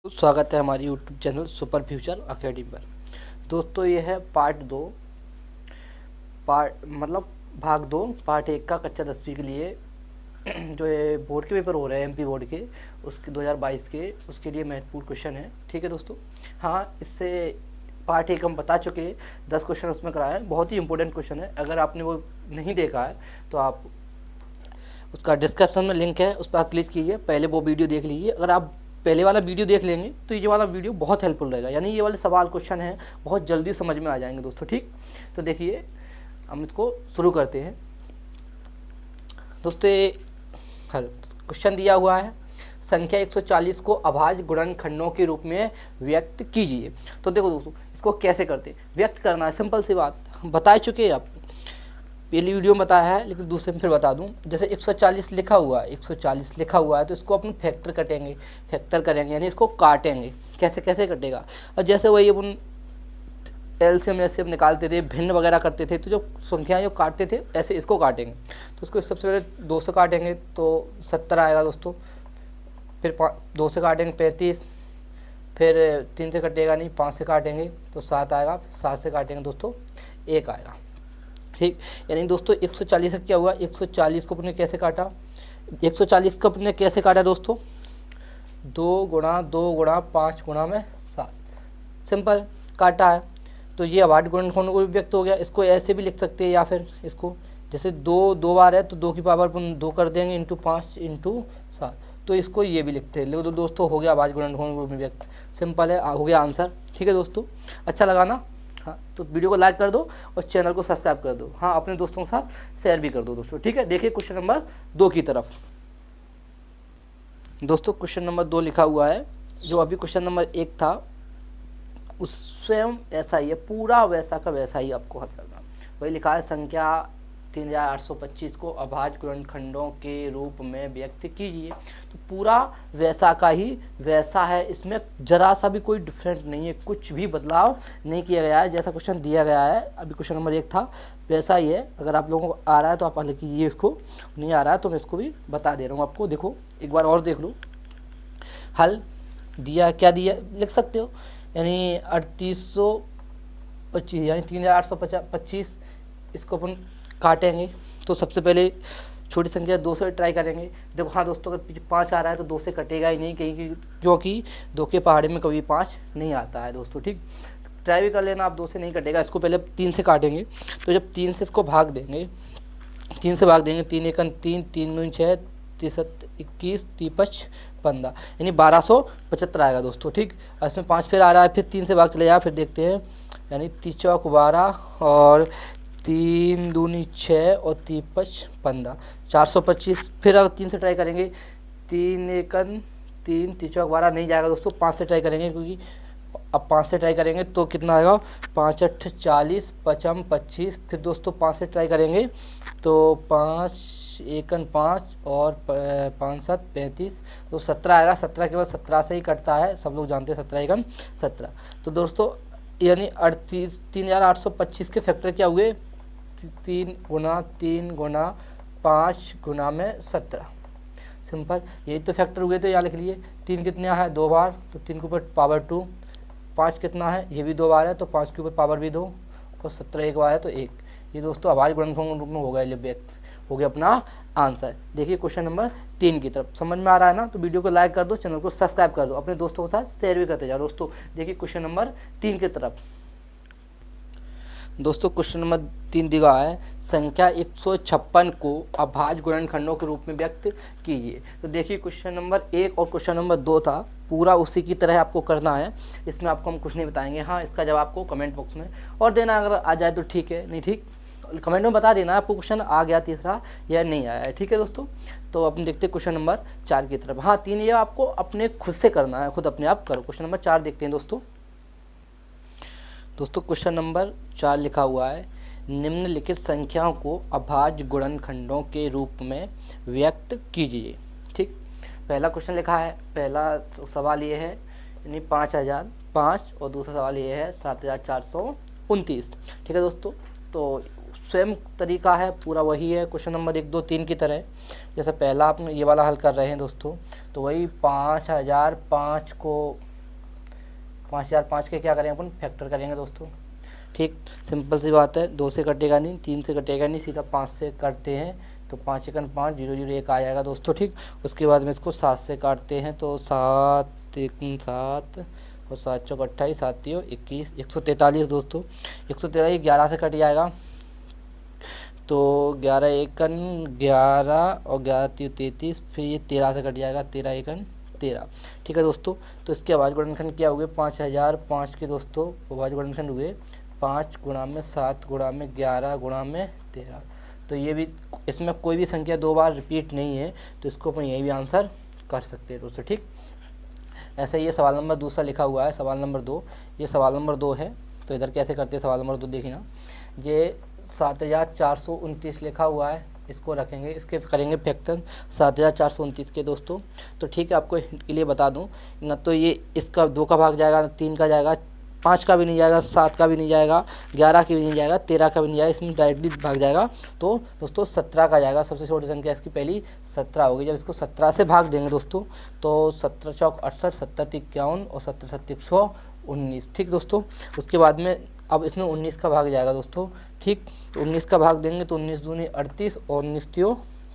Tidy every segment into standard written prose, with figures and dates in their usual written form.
स्वागत है हमारी YouTube channel super future academy पर। दोस्तों ये है पार्ट 2 भाग 2 पार्ट 1 का कक्षा 10वीं के लिए जो ये बोर्ड के पेपर हो रहे हैं एमपी बोर्ड के उसके 2022 के उसके लिए महत्वपूर्ण क्वेश्चन है। ठीक है दोस्तों, हाँ इससे पार्ट 1 हम बता चुके हैं, 10 क्वेश्चन उसमें कराए हैं, बहुत ही इंपॉर्टेंट क्वेश्चन है। अगर आपने वो नहीं देखा है तो आप उसका डिस्क्रिप्शन में लिंक है, उस पर आप क्लिक कीजिए, पहले वो वीडियो देख लीजिए। अगर आप पहले वाला वीडियो देख लेंगे तो ये वाला वीडियो बहुत हेल्पफुल रहेगा, यानी ये वाले सवाल क्वेश्चन हैं बहुत जल्दी समझ में आ जाएंगे दोस्तों। ठीक, तो देखिए हम इसको शुरू करते हैं दोस्तों। क्वेश्चन दिया हुआ है, संख्या 140 को अभाज्य गुणनखंडों के रूप में व्यक्त कीजिए। तो देखो दोस्तों, इसको कैसे करते हैं, व्यक्त करना है, सिंपल सी बात, हम बता चुके हैं, आप पहली वीडियो में बताया है लेकिन दूसरे में फिर बता दूं। जैसे 140 लिखा हुआ है, 140 लिखा हुआ है तो इसको अपन फैक्टर करेंगे यानी इसको काटेंगे। कैसे कैसे कटेगा, और जैसे वही अपन एलसीएम एलसीएम निकालते थे, भिन्न वगैरह करते थे, तो जो संख्याएं जो काटते थे ऐसे इसको काटेंगे। तो इसको सबसे पहले 2 से काटेंगे तो 70 आएगा दोस्तों, फिर 2 से काटेंगे 35, फिर 3 से कटेगा नहीं, 5 से काटेंगे तो 7 आएगा, 7 से काटेंगे दोस्तों 1 आएगा। ठीक, यानी दोस्तों 140 का क्या हुआ, 140 को अपने कैसे काटा, 140 को अपने कैसे काटा दोस्तों, 2 गुणा 2 गुणा 5 गुणा में 7, सिंपल काटा है। तो ये अभाज्य गुणनखंडों को भी व्यक्त हो गया। इसको ऐसे भी लिख सकते हैं, या फिर इसको जैसे 2 बार है तो 2 की पावर अपन 2 कर देंगे इंटू 5 इंटू 7, तो इसको ये भी लिखते हैं। लेकिन तो दोस्तों हो गया अभाज्य गुणनखंडों को व्यक्त, सिंपल है, हो गया आंसर। ठीक है दोस्तों, अच्छा लगा ना, हाँ तो वीडियो को लाइक कर दो और चैनल को सब्सक्राइब कर दो, हाँ अपने दोस्तों के साथ शेयर भी कर दो दोस्तों। ठीक है, देखिए क्वेश्चन नंबर 2 की तरफ। दोस्तों क्वेश्चन नंबर 2 लिखा हुआ है, जो अभी क्वेश्चन नंबर 1 था उस स्वयं ऐसा ही है, पूरा वैसा का वैसा ही आपको हल करना। वही लिखा है, संख्या 3825 को अभाज्य गुणनखंडों के रूप में व्यक्त कीजिए। तो पूरा वैसा का ही वैसा है, इसमें जरा सा भी कोई डिफरेंट नहीं है, कुछ भी बदलाव नहीं किया गया है, जैसा क्वेश्चन दिया गया है अभी क्वेश्चन नंबर 1 था वैसा ही है। अगर आप लोगों को आ रहा है तो आप पहले कीजिए, इसको नहीं आ रहा है तो मैं इसको भी बता दे रहा हूँ आपको। देखो एक बार और देख लो, हल दिया क्या दिया लिख सकते हो, यानी 3825 यानी 3825, इसको अपन काटेंगे। तो सबसे पहले छोटी संख्या 2 से ट्राई करेंगे। देखो हाँ दोस्तों, अगर 5 आ रहा है तो 2 से कटेगा ही नहीं, कहीं क्योंकि 2 के पहाड़े में कभी 5 नहीं आता है दोस्तों। ठीक, ट्राई भी कर लेना आप, 2 से नहीं कटेगा। इसको पहले 3 से काटेंगे, तो जब 3 से इसको भाग देंगे, 3 से भाग देंगे, 3 एकन 3, 3 दूनी 6, 3 7 21, 3 5 15, यानी 1275 आएगा दोस्तों। ठीक, इसमें 5 फिर आ रहा है, फिर 3 से भाग चले जाए, फिर देखते हैं, यानी 3 चौक 12 और 3 दूनी 6 और 3 5 15, 425। फिर अब 3 से ट्राई करेंगे, 3 एकन 3, 3 चौक 12 नहीं जाएगा दोस्तों, 5 से ट्राई करेंगे, क्योंकि अब 5 से ट्राई करेंगे तो कितना आएगा, 5 8 40, 5 25। फिर दोस्तों 5 से ट्राई करेंगे तो 5 एकन 5 और 5 7 35, तो 17 आएगा। 17 केवल 17 से ही कटता है, सब लोग जानते हैं 17 एकन 17। तो दोस्तों यानी 3825 के फैक्टर क्या हुए, 3 गुना 5 गुना में 17, सिंपल यही तो फैक्टर हुए। तो यहाँ लिख लिए, 3 कितना है 2 बार, तो 3 के ऊपर पावर 2, 5 कितना है ये भी 2 बार है तो 5 के ऊपर पावर भी 2, और 17 एक बार है तो 1। ये दोस्तों अभाज्य गुणनखंडों के रूप में हो गया, व्यक्त हो गया अपना आंसर। देखिए क्वेश्चन नंबर 3 की तरफ, समझ में आ रहा है ना, तो वीडियो को लाइक कर दो, चैनल को सब्सक्राइब कर दो, अपने दोस्तों के साथ शेयर भी करते जाओ दोस्तों। देखिए क्वेश्चन नंबर 3 की तरफ। दोस्तों क्वेश्चन नंबर 3 दिया है, संख्या 156 को अभाज्य गुणनखंडों के रूप में व्यक्त कीजिए। तो देखिए क्वेश्चन नंबर 1 और क्वेश्चन नंबर 2 था, पूरा उसी की तरह आपको करना है, इसमें आपको हम कुछ नहीं बताएंगे। हाँ इसका जवाब आपको कमेंट बॉक्स में और देना, अगर आ जाए तो ठीक है, नहीं ठीक कमेंट में बता देना आपको क्वेश्चन आ गया तीसरा या नहीं आया है। ठीक है दोस्तों, तो अपन देखते हैं क्वेश्चन नंबर 4 की तरफ। हाँ 3 ये आपको अपने खुद से करना है, खुद अपने आप करो। क्वेश्चन नंबर 4 देखते हैं दोस्तों। क्वेश्चन नंबर 4 लिखा हुआ है, निम्नलिखित संख्याओं को अभाज्य गुणनखंडों के रूप में व्यक्त कीजिए। ठीक, पहला क्वेश्चन लिखा है, पहला सवाल ये है यानी 5005, और दूसरा सवाल ये है 7429। ठीक है दोस्तों, तो स्वयं तरीका है पूरा वही है, क्वेश्चन नंबर 1 2 3 की तरह। जैसे पहला आपने ये वाला हल कर रहे हैं दोस्तों, तो वही 5005 को 5005 के क्या करेंगे अपन, फैक्टर करेंगे दोस्तों। ठीक, सिंपल सी बात है, 2 से कटेगा नहीं, 3 से कटेगा नहीं, सीधा 5 से काटते हैं तो 5 एकन 5, 0 0 1 आ जाएगा दोस्तों। ठीक, उसके बाद में इसको 7 से काटते हैं तो 7 1 7 और 7 चौक 28, 7 3 21, 143 दोस्तों। 143 11 से कट जाएगा तो 11 एकन 11 और 11 3 33, फिर ये 13 से कट जाएगा, 13 एकन 13। ठीक है दोस्तों, तो इसके अभाज्य गुणनखंड क्या हुए, 5005 के दोस्तों अभाज्य गुणनखंड हुए 5 गुणा में 7 गुणा में 11 गुणा में 13। तो ये भी, इसमें कोई भी संख्या 2 बार रिपीट नहीं है, तो इसको अपन यही भी आंसर कर सकते हैं दोस्तों। ठीक, ऐसे ये सवाल नंबर दूसरा लिखा हुआ है, सवाल नंबर 2, ये सवाल नंबर 2 है। तो इधर कैसे करते हैं सवाल नंबर 2, देखिए ना, ये 7429 लिखा हुआ है, इसको रखेंगे, इसके करेंगे फैक्टर 7429 के दोस्तों। तो ठीक है, आपको हिंट के लिए बता दूं ना, तो ये इसका 2 का भाग जाएगा, 3 का जाएगा, 5 का भी नहीं जाएगा, 7 का भी नहीं जाएगा, 11 का भी नहीं जाएगा, 13 का भी नहीं जाएगा, इसमें डायरेक्टली भाग जाएगा। तो दोस्तों 17 का जाएगा, सबसे छोटी संख्या इसकी पहली 17 होगी। जब इसको 17 से भाग देंगे दोस्तों तो 17 चौक 68, 17 51 और 17 7 119। ठीक दोस्तों, उसके बाद में अब इसमें 19 का भाग जाएगा दोस्तों। ठीक, तो 19 का भाग देंगे तो 19 दूनी 38 और 19 त्यों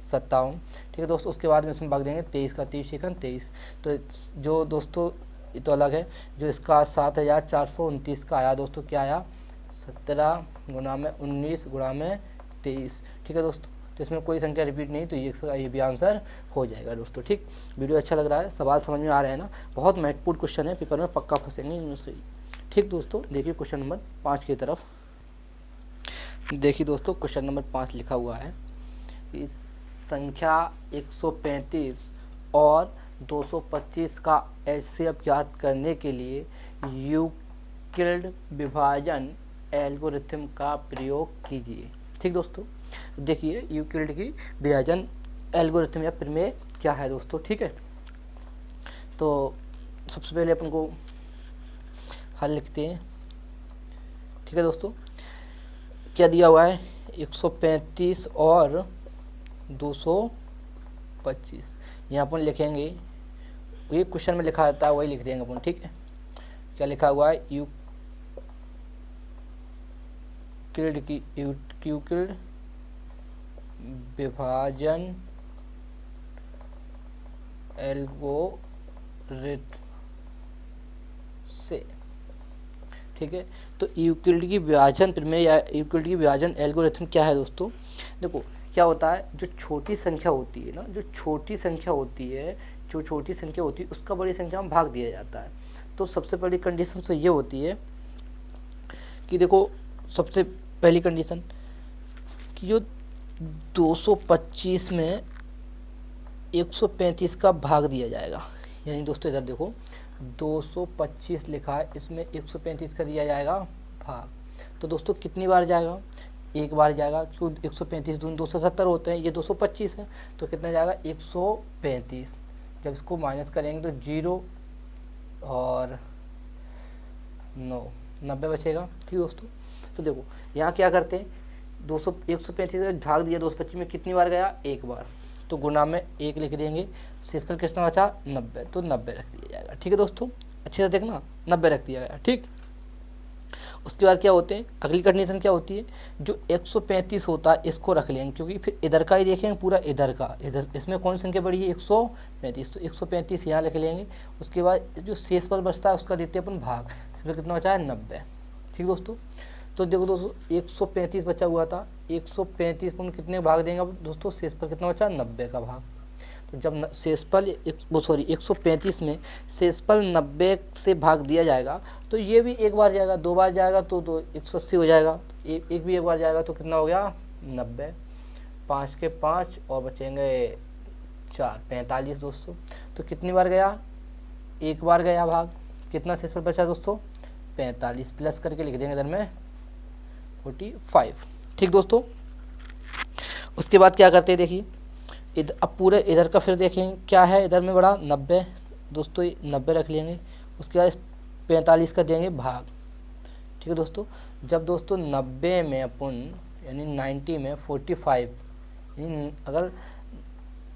57। ठीक है दोस्तों, उसके बाद में इसमें भाग देंगे 23 का, 23 एकन 23। तो जो दोस्तों ये तो अलग है, जो इसका 7429 का आया दोस्तों, क्या आया, 17 गुणा में 19 गुणा में 23। ठीक है दोस्तों, तो इसमें कोई संख्या रिपीट नहीं, तो ये भी आंसर हो जाएगा दोस्तों। ठीक, वीडियो अच्छा लग रहा है, सवाल समझ में आ रहे हैं ना, बहुत महत्वपूर्ण क्वेश्चन है, पेपर में पक्का फंसेंगे इनमें से। ठीक दोस्तों, देखिए क्वेश्चन नंबर 5 की तरफ। देखिए दोस्तों, क्वेश्चन नंबर 5 लिखा हुआ है, इस संख्या 135 और 225 का एचसीएफ ज्ञात करने के लिए यूक्लिड विभाजन एल्गोरिथम का प्रयोग कीजिए। ठीक दोस्तों, देखिए यूक्लिड की विभाजन एल्गोरिथम या प्रमेय क्या है दोस्तों। ठीक है, तो सबसे पहले अपन को हल लिखते हैं। ठीक है दोस्तों, क्या दिया हुआ है, 135 और 225, यहाँ अपन लिखेंगे, ये क्वेश्चन में लिखा रहता है वही लिख देंगे अपन। ठीक है, क्या लिखा हुआ है, यूक्लिड विभाजन एल्गोरिथम से। ठीक है, तो यूक्लिड की विभाजन प्रमेय या यूक्लिड की विभाजन एल्गोरिथम क्या है दोस्तों। देखो क्या होता है, जो छोटी संख्या होती है ना, जो छोटी संख्या होती है उसका बड़ी संख्या में भाग दिया जाता है। तो सबसे पहली कंडीशन तो ये होती है कि देखो, सबसे पहली कंडीशन कि जो 225 में 135 का भाग दिया जाएगा, यानी दोस्तों इधर देखो 225 लिखा है, इसमें 135 का दिया जाएगा भाग। तो दोस्तों कितनी बार जाएगा, एक बार जाएगा, क्यों 135 दूनी 270 होते हैं, ये 225 है, तो कितना जाएगा 135। जब इसको माइनस करेंगे तो 0 और 9 90 बचेगा। ठीक दोस्तों, तो देखो यहाँ क्या करते हैं, 135 का भाग दिया 225 में, कितनी बार गया, एक बार, तो गुना में 1 लिख देंगे, शेष पर कितना बचा 90, तो 90 रख दिया जाएगा। ठीक है दोस्तों, अच्छे से देखना, 90 रख दिया गया। ठीक, उसके बाद क्या होते हैं, अगली कंडीशन क्या होती है, जो 135 होता है इसको रख लेंगे, क्योंकि फिर इधर का ही देखेंगे पूरा, इधर का, इधर इसमें कौन सी संख्या बड़ी है 135, तो 135 यहाँ लिख लेंगे। उसके बाद जो शेष पद बचता है उसका देते हैं अपन भाग, इसमें कितना बचा है 90। ठीक दोस्तों, तो देखो दोस्तों 135 बचा हुआ था, 135 पर कितने भाग देंगे अब दोस्तों, शेष पर कितना बचा 90 का भाग। तो जब शेषफल 135 में शेषफल 90 से भाग दिया जाएगा, तो ये भी एक बार जाएगा, 2 बार जाएगा तो 180 हो जाएगा, एक भी एक बार जाएगा तो कितना हो गया 90, 5 के 5 और बचेंगे 4, 45 दोस्तों। तो कितनी बार गया, एक बार गया भाग, कितना शेषफल बचा दोस्तों 45, प्लस करके लिख देंगे इधर में 45। ठीक दोस्तों, उसके बाद क्या करते हैं, देखिए अब पूरे इधर का फिर देखेंगे क्या है, इधर में बड़ा 90 दोस्तों, 90 रख लेंगे। उसके बाद 45 का देंगे भाग। ठीक है दोस्तों, जब दोस्तों 90 में अपन यानी 90 में 45, यानी अगर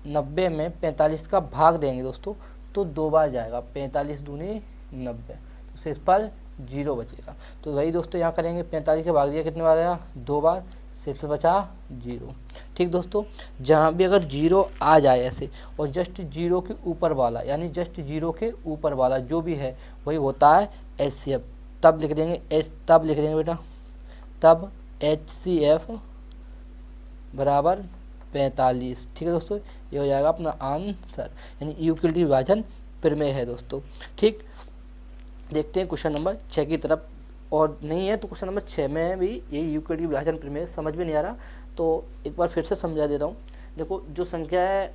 90 में 45 का भाग देंगे दोस्तों तो 2 बार जाएगा, 45 दूनी 90, शेषफल 0 बचेगा। तो वही दोस्तों यहाँ करेंगे, 45 से भाग दिया कितने बार गया, 2 बार, शेषफल बचा 0। ठीक दोस्तों, जहाँ भी अगर 0 आ जाए ऐसे और जस्ट 0 के ऊपर वाला, यानी जस्ट 0 के ऊपर वाला जो भी है वही होता है HCF। तब लिख देंगे बेटा, तब HCF बराबर 45। ठीक है दोस्तों, ये हो जाएगा अपना आंसर, यानी यूक्लिडी विभाजन प्रमेय है दोस्तों। ठीक, देखते हैं क्वेश्चन नंबर 6 की तरफ, और नहीं है तो क्वेश्चन नंबर 6 में भी यही यूक्लिडी विभाजन प्रमेय समझ में नहीं आ रहा तो एक बार फिर से समझा देता हूँ। देखो, जो संख्या है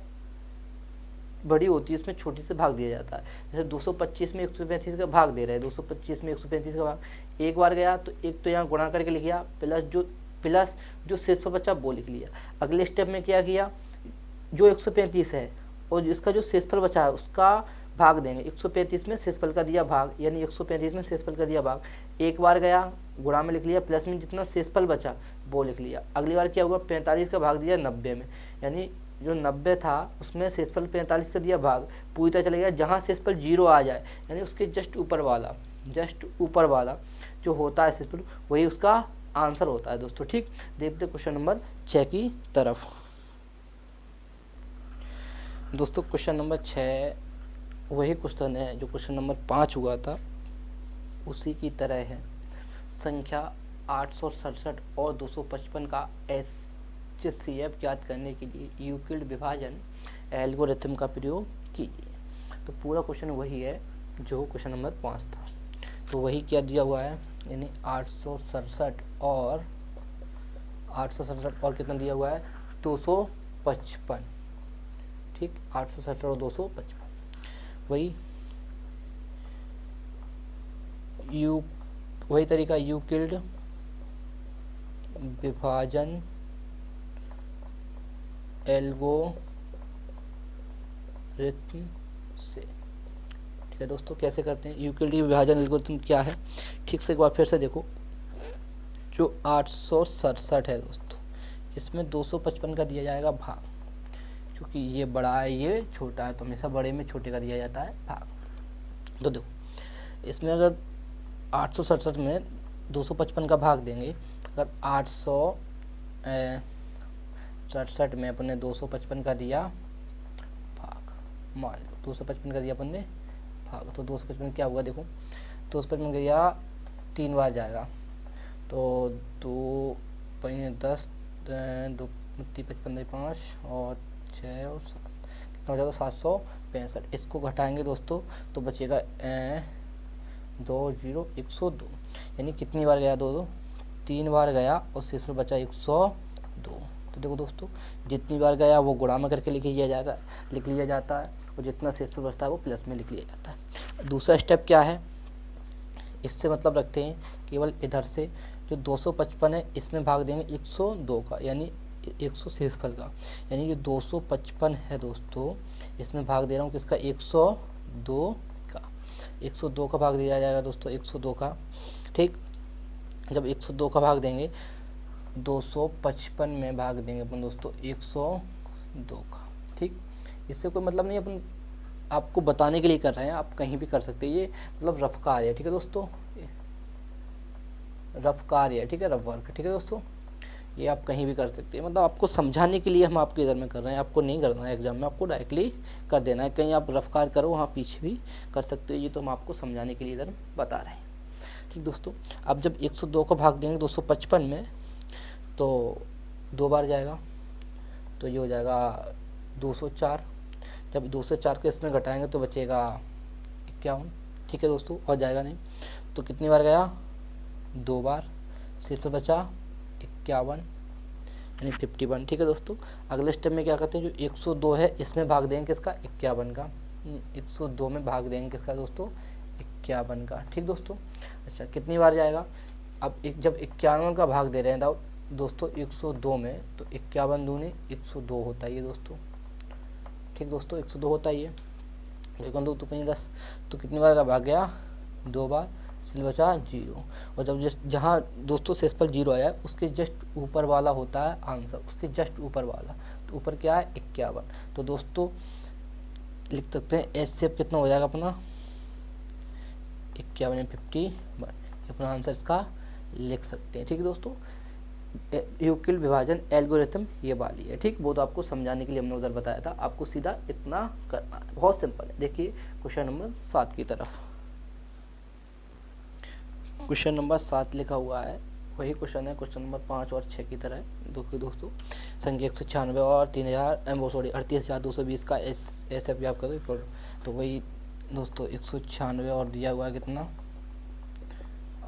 बड़ी होती है उसमें छोटी से भाग दिया जाता है। जैसे 225 में 135 का भाग दे रहे हैं, 225 में 135 का भाग एक बार गया तो एक तो यहाँ गुणा करके लिख लिया, प्लस जो शेषफल बचा वो लिख लिया। अगले स्टेप में क्या किया, जो 135 है और जिसका जो शेषफल बचा है उसका भाग देंगे। 135 में शेषफल का दिया भाग, यानी 135 में शेषफल का दिया भाग एक बार गया, गुणा में लिख लिया, प्लस में जितना शेषफल बचा वो लिख लिया। अगली बार क्या हुआ, 45 का भाग दिया 90 में, यानी जो 90 था उसमें शेषफल 45 का दिया भाग पूरी तरह चले गया। जहाँ शेषफल 0 आ जाए, यानी उसके जस्ट ऊपर वाला जो होता है शेषफल, वही उसका आंसर होता है दोस्तों। ठीक, देखते क्वेश्चन नंबर 6 की तरफ। दोस्तों क्वेश्चन नंबर 6 वही क्वेश्चन है जो क्वेश्चन नंबर 5 हुआ था, उसी की तरह है। संख्या 867 और 255 का HCF ज्ञात करने के लिए यूक्लिड विभाजन एल्गोरिथम का प्रयोग कीजिए। तो पूरा क्वेश्चन वही है जो क्वेश्चन नंबर 5 था। तो वही क्या दिया हुआ है, यानी 867 और कितना दिया हुआ है, 255। ठीक, 867 और 255 वही तरीका यूक्लिड विभाजन एल्गोरिथम से। ठीक है दोस्तों, कैसे करते हैं यूक्लिड विभाजन एल्गोरिथम क्या है, ठीक से एक बार फिर से देखो। जो 867 है दोस्तों, इसमें 255 का दिया जाएगा भाग, क्योंकि ये बड़ा है ये छोटा है तो हमेशा बड़े में छोटे का दिया जाता है भाग। तो देखो, इसमें अगर 867 में 255 का भाग देंगे, अगर 867 में अपने 255 का दिया भाग, मान लो 255 का दिया अपन ने भाग, तो 255 क्या हुआ, देखो 255 का दिया 3 बार जाएगा, तो 2 10 2 55 5 और 6 और 7 कितना हो जाएगा, 765। इसको घटाएंगे दोस्तों तो बचेगा 2 0 102, यानी कितनी बार गया, 2 3 बार गया और शेषफल बचा 102। तो देखो दोस्तों, जितनी बार गया वो गुणा में करके लिख लिया जाता है और जितना शेषफल बचता है वो प्लस में लिख लिया जाता है। दूसरा स्टेप क्या है, इससे मतलब रखते हैं केवल इधर से जो 255 है इसमें भाग देंगे 102 का, यानी 100 शेषफल का, यानी जो 255 है दोस्तों इसमें भाग दे रहा हूँ किसका, 102 का। 102 का भाग दिया जाएगा दोस्तों, 102 का। ठीक, जब 102 का भाग देंगे 255 में भाग देंगे अपन दोस्तों 102 का। ठीक, इससे कोई मतलब नहीं, अपन आपको बताने के लिए कर रहे हैं, आप कहीं भी कर सकते हैं, ये मतलब रफ कार्य है। ठीक है दोस्तों, रफ कार्य है, ठीक है, रफ वर्क। ठीक है दोस्तों, ये आप कहीं भी कर सकते हैं, मतलब आपको समझाने के लिए हम आपके इधर में कर रहे हैं, आपको नहीं करना है एग्जाम में, आपको डायरेक्टली कर देना है। कहीं आप रफ कार्य करो वहाँ पीछे भी कर सकते हो, ये तो हम आपको समझाने के लिए इधर बता रहे हैं। ठीक दोस्तों, अब जब 102 का भाग देंगे 255 में तो 2 बार जाएगा, तो ये हो जाएगा 204। जब 204 के इसमें घटाएंगे तो बचेगा 51। ठीक है दोस्तों, और जाएगा नहीं, तो कितनी बार गया, 2 बार, सिर्फ बचा 51 यानी 51। ठीक है दोस्तों, अगले स्टेप में क्या करते हैं, जो 102 है इसमें भाग देंगे किसका, 51 का। 102 में भाग देंगे किसका दोस्तों, 51 का। ठीक दोस्तों, अच्छा कितनी बार जाएगा, अब जब 51 का भाग दे रहे हैं दोस्तों 102 में, तो 51 दूनी 102 होता है ये दोस्तों। ठीक दोस्तों, 102 होता है ये, 1 2 5 10, तो कितनी बार का भाग गया, 2 बार, सिल बचा 0। और जब जहाँ दोस्तों शेषफल 0 आया उसके जस्ट ऊपर वाला होता है आंसर, उसके जस्ट ऊपर वाला, तो ऊपर क्या है 51। तो दोस्तों लिख सकते हैं HCF कितना हो जाएगा अपना, 51 51 अपना आंसर इसका लिख सकते हैं। ठीक है दोस्तों, यूक्लिड विभाजन एल्गोरिथम ये वाली है। ठीक, वो तो आपको समझाने के लिए हमने उधर बताया था, आपको सीधा इतना करना है, बहुत सिंपल है। देखिए क्वेश्चन नंबर 7 की तरफ, क्वेश्चन नंबर 7 लिखा हुआ है, वही क्वेश्चन है क्वेश्चन नंबर 5 और 6 की तरह है। दोस्तों संख्या 196 और 38,220 का ऐसे भी आप करो, तो वही दोस्तों 196 और दिया हुआ है कितना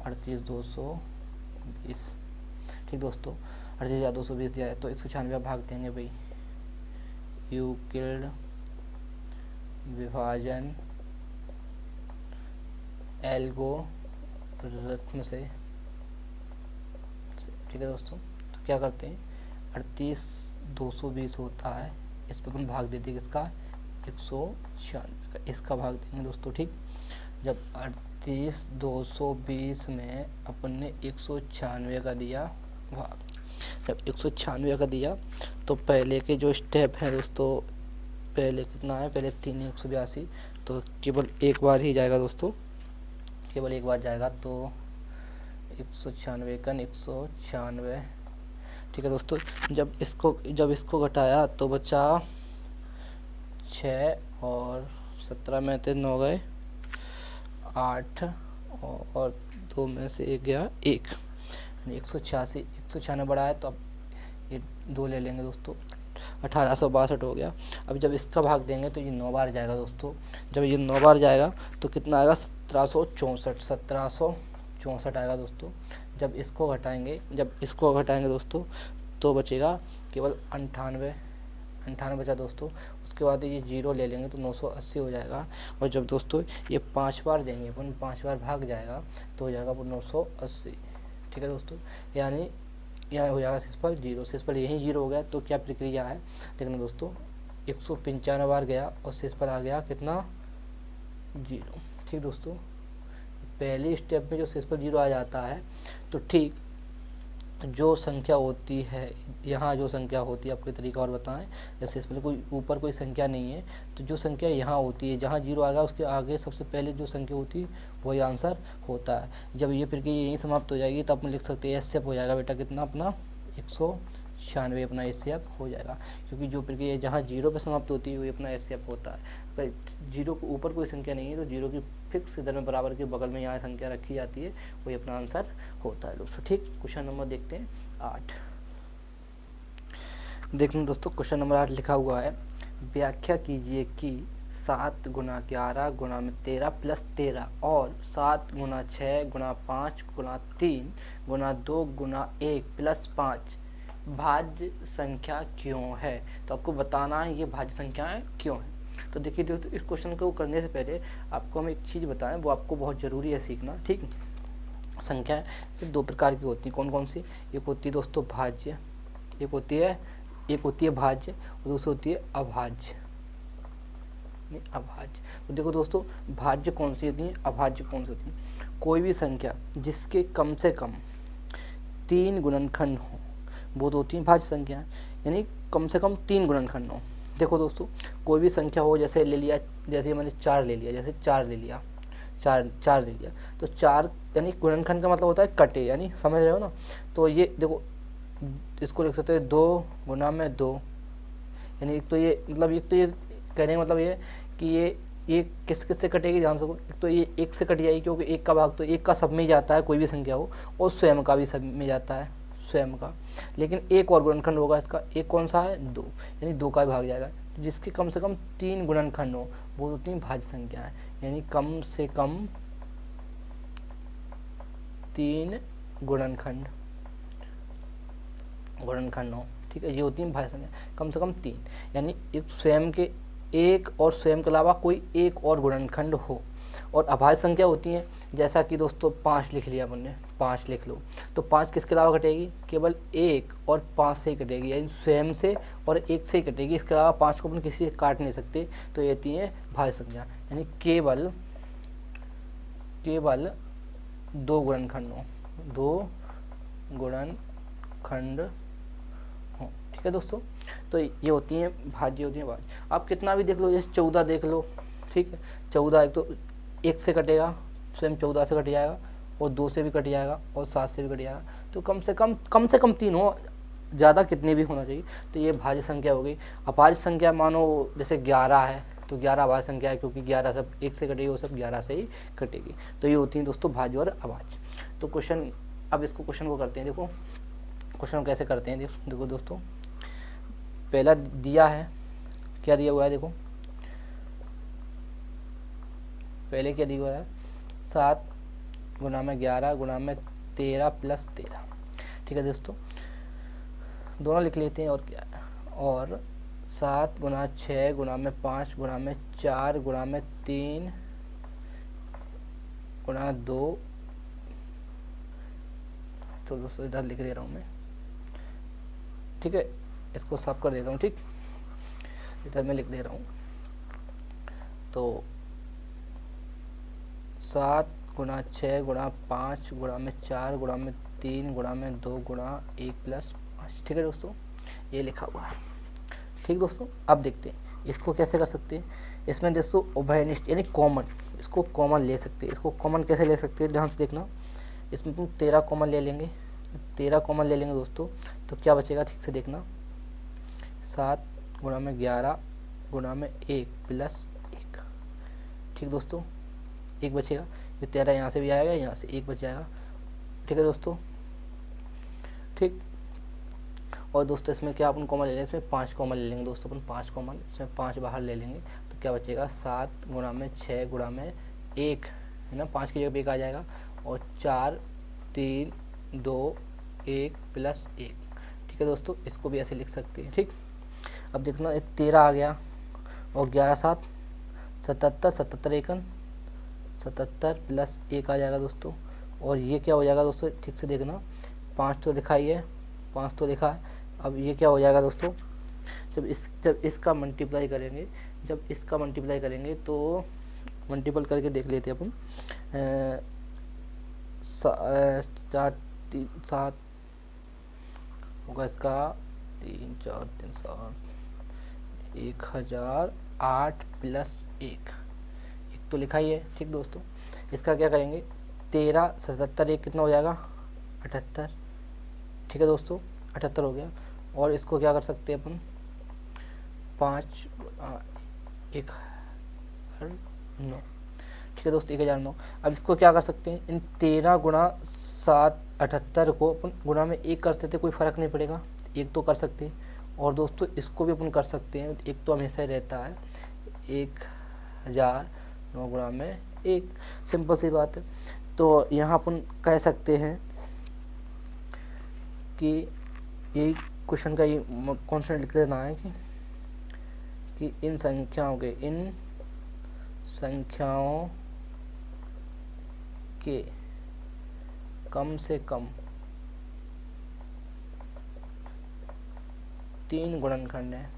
38,220। ठीक दोस्तों, 38,220 दिया है, तो 196 भाग देंगे भाई यूक्लिड विभाजन एल्गोरिथम से। ठीक है दोस्तों, तो क्या करते हैं 38,220 होता है, इस पर अपन भाग देते हैं किसका 196 का, इसका भाग देंगे दोस्तों। ठीक, जब 38,220 में अपन ने 196 का दिया भाग, जब 196 का दिया तो पहले के जो स्टेप हैं दोस्तों, पहले कितना है, पहले 3 182, तो केवल एक बार ही जाएगा दोस्तों, केवल एक बार जाएगा, तो 196 का 196। ठीक है दोस्तों, जब इसको घटाया तो बचा 6 और 17 में थे 9 गए 8 और 2 में से 1 गया 1, 186 196 बढ़ा है, तो अब ये 2 ले लेंगे दोस्तों, 1862 हो गया। अब जब इसका भाग देंगे तो ये 9 बार जाएगा दोस्तों, जब ये 9 बार जाएगा तो कितना आएगा 1764 आएगा दोस्तों। जब इसको घटाएंगे दोस्तों तो बचेगा केवल 98 बचा दोस्तों। उसके बाद ये 0 ले लेंगे तो 980 हो जाएगा, और जब दोस्तों ये 5 बार देंगे अपन, 5 बार भाग जाएगा तो हो जाएगा 980। ठीक है दोस्तों, यानी यहाँ हो जाएगा सिंपल 0, सिंपल यही 0 हो गया। तो क्या प्रक्रिया है देखना दोस्तों, 195 बार गया और सिंपल आ गया कितना 0। ठीक दोस्तों, पहले स्टेप में जो सिंपल 0 आ जाता है, तो ठीक जो संख्या होती है यहाँ, जो संख्या होती है, आपको तरीका और बताएं, जैसे इसमें कोई ऊपर कोई संख्या नहीं है, तो जो संख्या यहाँ होती है, जहाँ 0 आएगा उसके आगे सबसे पहले जो संख्या होती है वही आंसर होता है। जब ये प्रक्रिया यहीं समाप्त हो जाएगी तो अपन लिख सकते हैं एसएफ हो जाएगा बेटा कितना अपना 196 अपना एसएफ हो जाएगा, क्योंकि जो प्रक्रिया जहाँ 0 पे समाप्त होती है वही अपना एसएफ होता है। पर 0 के ऊपर कोई संख्या नहीं है तो 0 की फिक्स इधर में बराबर के बगल में यहाँ संख्या रखी जाती है, वही अपना आंसर होता है दोस्तों। ठीक, क्वेश्चन नंबर देखते हैं 8। देखना दोस्तों क्वेश्चन नंबर 8 लिखा हुआ है, व्याख्या कीजिए कि 7 गुना 11 गुना में 13 प्लस 13 और 7 गुना 6 गुना 5 गुना 3 गुना 2 गुना 1 प्लस 5 भाज्य संख्या क्यों है। तो आपको बताना है ये भाज्य संख्याएं क्यों है। तो देखिए दोस्तों, इस क्वेश्चन को करने से पहले आपको हम एक चीज़ बताएं, वो आपको बहुत ज़रूरी है सीखना। ठीक, संख्या सिर्फ 2 प्रकार की होती हैं, कौन कौन सी, एक होती है दोस्तों भाज्य, एक होती है भाज्य और दूसरी होती है अभाज्य। तो देखो दोस्तों, भाज्य कौन सी होती है, अभाज्य कौन सी होती है, कोई भी संख्या जिसके कम से कम 3 गुणनखंड हो वो तो होती है भाज्य संख्या, यानी कम से कम 3 गुणनखंड हो। देखो दोस्तों, कोई भी संख्या हो, जैसे ले लिया, जैसे मैंने 4 ले लिया, जैसे 4 ले लिया, 4 ले लिया, तो 4 यानी गुणनखंड का मतलब होता है कटे, यानी समझ रहे हो ना। तो ये देखो, इसको लिख सकते हैं 2 गुना में 2, यानी एक तो ये मतलब, एक तो ये कहने का मतलब ये कि ये किस से कटेगी जान सको, एक तो ये 1 से कट जाएगी, क्योंकि 1 का भाग तो 1 का सब में ही जाता है, कोई भी संख्या हो, और स्वयं का भी सब में जाता है, स्वयं का। लेकिन एक और गुणनखंड होगा इसका, एक कौन सा है 2, यानी 2 का भाग जाएगा। जिसके कम से कम 3 गुणनखंड हो वो होती है भाज्य संख्या है, यानी कम से कम 3 गुणनखंड हो। ठीक है, ये होती है भाज्य संख्या, कम से कम 3, यानी एक स्वयं के एक और स्वयं के अलावा कोई एक और गुणनखंड हो। और अभाज्य संख्या होती है, जैसा कि दोस्तों 5 लिख लिया अपन ने, 5 लिख लो, तो 5 किसके अलावा कटेगी, केवल 1 और 5 से ही कटेगी, यानी स्वयं से और 1 से ही कटेगी, इसके अलावा 5 को अपन किसी से काट नहीं सकते। तो ये होती है भाज्य संख्या, यानी केवल 2 गुणनखंड हो, 2 गुणनखंड हो। ठीक है दोस्तों, तो ये होती हैं भाज्य, होती हैं भाज्य। आप कितना भी देख लो, जैसे 14 देख लो, ठीक है, 14 एक तो 1 से कटेगा, स्वयं 14 से कट जाएगा और 2 से भी कट जाएगा और 7 से भी कट जाएगा। तो कम से कम 3 हो, ज़्यादा कितने भी होना चाहिए। तो ये भाज्य संख्या हो गई। अभाज्य संख्या मानो जैसे 11 है तो 11 अभाज्य संख्या है, क्योंकि 11 सब 1 से कटेगी, वो सब 11 से ही कटेगी। तो ये होती हैं दोस्तों भाज्य और अभाज्य। तो क्वेश्चन, अब इसको क्वेश्चन को करते हैं। देखो क्वेश्चन कैसे करते हैं, देखो दोस्तों, पहला दिया है, क्या दिया हुआ है, देखो पहले क्या दिया हुआ है, 7 गुना में 11 गुना में 13 प्लस 13। ठीक है दोस्तों, दोनों लिख लेते हैं और क्या है, और 7 गुना 6 गुना में 5 गुना में 4 गुना में 3 गुना 2। तो दोस्तों इधर लिख दे रहा हूँ मैं, ठीक है, इसको साफ कर देता हूँ। ठीक, इधर मैं लिख दे रहा हूँ। तो 7 गुना 6 गुना 5 गुना में 4 गुना में 3 गुना में 2 गुना 1 प्लस 5। ठीक है दोस्तों, ये लिखा हुआ है। ठीक दोस्तों, अब देखते हैं इसको कैसे कर सकते हैं। इसमें दोस्तों उभयनिष्ठ यानी कॉमन, इसको कॉमन ले सकते हैं। इसको कॉमन कैसे ले सकते हैं, ध्यान से देखना। इसमें तुम 13 कॉमन ले लेंगे, 13 कॉमन ले लेंगे दोस्तों, तो क्या बचेगा, ठीक से देखना, 7 गुना में 11 गुना में 1 प्लस 1। ठीक दोस्तों, 1 बचेगा, ये 13 यहाँ से भी आएगा, यहाँ से 1 बच जाएगा। ठीक है दोस्तों, ठीक। और दोस्तों इसमें क्या अपन कॉमन ले लेंगे, इसमें 5 कॉमन ले लेंगे दोस्तों, अपन 5 कॉमन, इसमें 5 बाहर ले लेंगे, तो क्या बचेगा, 7 गुना में 6 गुना में 1 है ना, 5 की जगह पे 1 आ जाएगा, और 4 3 2 1 प्लस 1। ठीक है दोस्तों, इसको भी ऐसे लिख सकते हैं। ठीक, अब देखना 13 आ गया और 11 7 77, 77 एकन 77 प्लस 1 आ जाएगा दोस्तों। और ये क्या हो जाएगा दोस्तों, ठीक से देखना, 5 तो लिखा ही है, 5 तो लिखा है। अब ये क्या हो जाएगा दोस्तों, जब इसका मल्टीप्लाई करेंगे, तो मल्टीपल करके देख लेते हैं अपन। 4 3 7 होगा इसका, 3 4 3 7 1008 प्लस 1 तो लिखा ही है। ठीक दोस्तों, इसका क्या करेंगे, 13 77 1 कितना हो जाएगा, 78। ठीक है दोस्तों, 78 हो गया। और इसको क्या कर सकते हैं अपन, 5 1 9। ठीक है दोस्तों, 1009। अब इसको क्या कर सकते हैं, इन 13 गुना 7 78 को अपन गुना में 1 कर सकते, कोई फ़र्क नहीं पड़ेगा, 1 तो कर सकते हैं। और दोस्तों इसको भी अपन कर सकते हैं, 1 तो हमेशा ही रहता है, 1009 गुना में 1, सिंपल सी बात है। तो यहाँ अपन कह सकते हैं कि यही क्वेश्चन का ये कॉन्सेप्ट लिख देना है कि इन संख्याओं के कम से कम 3 गुणनखंड हैं,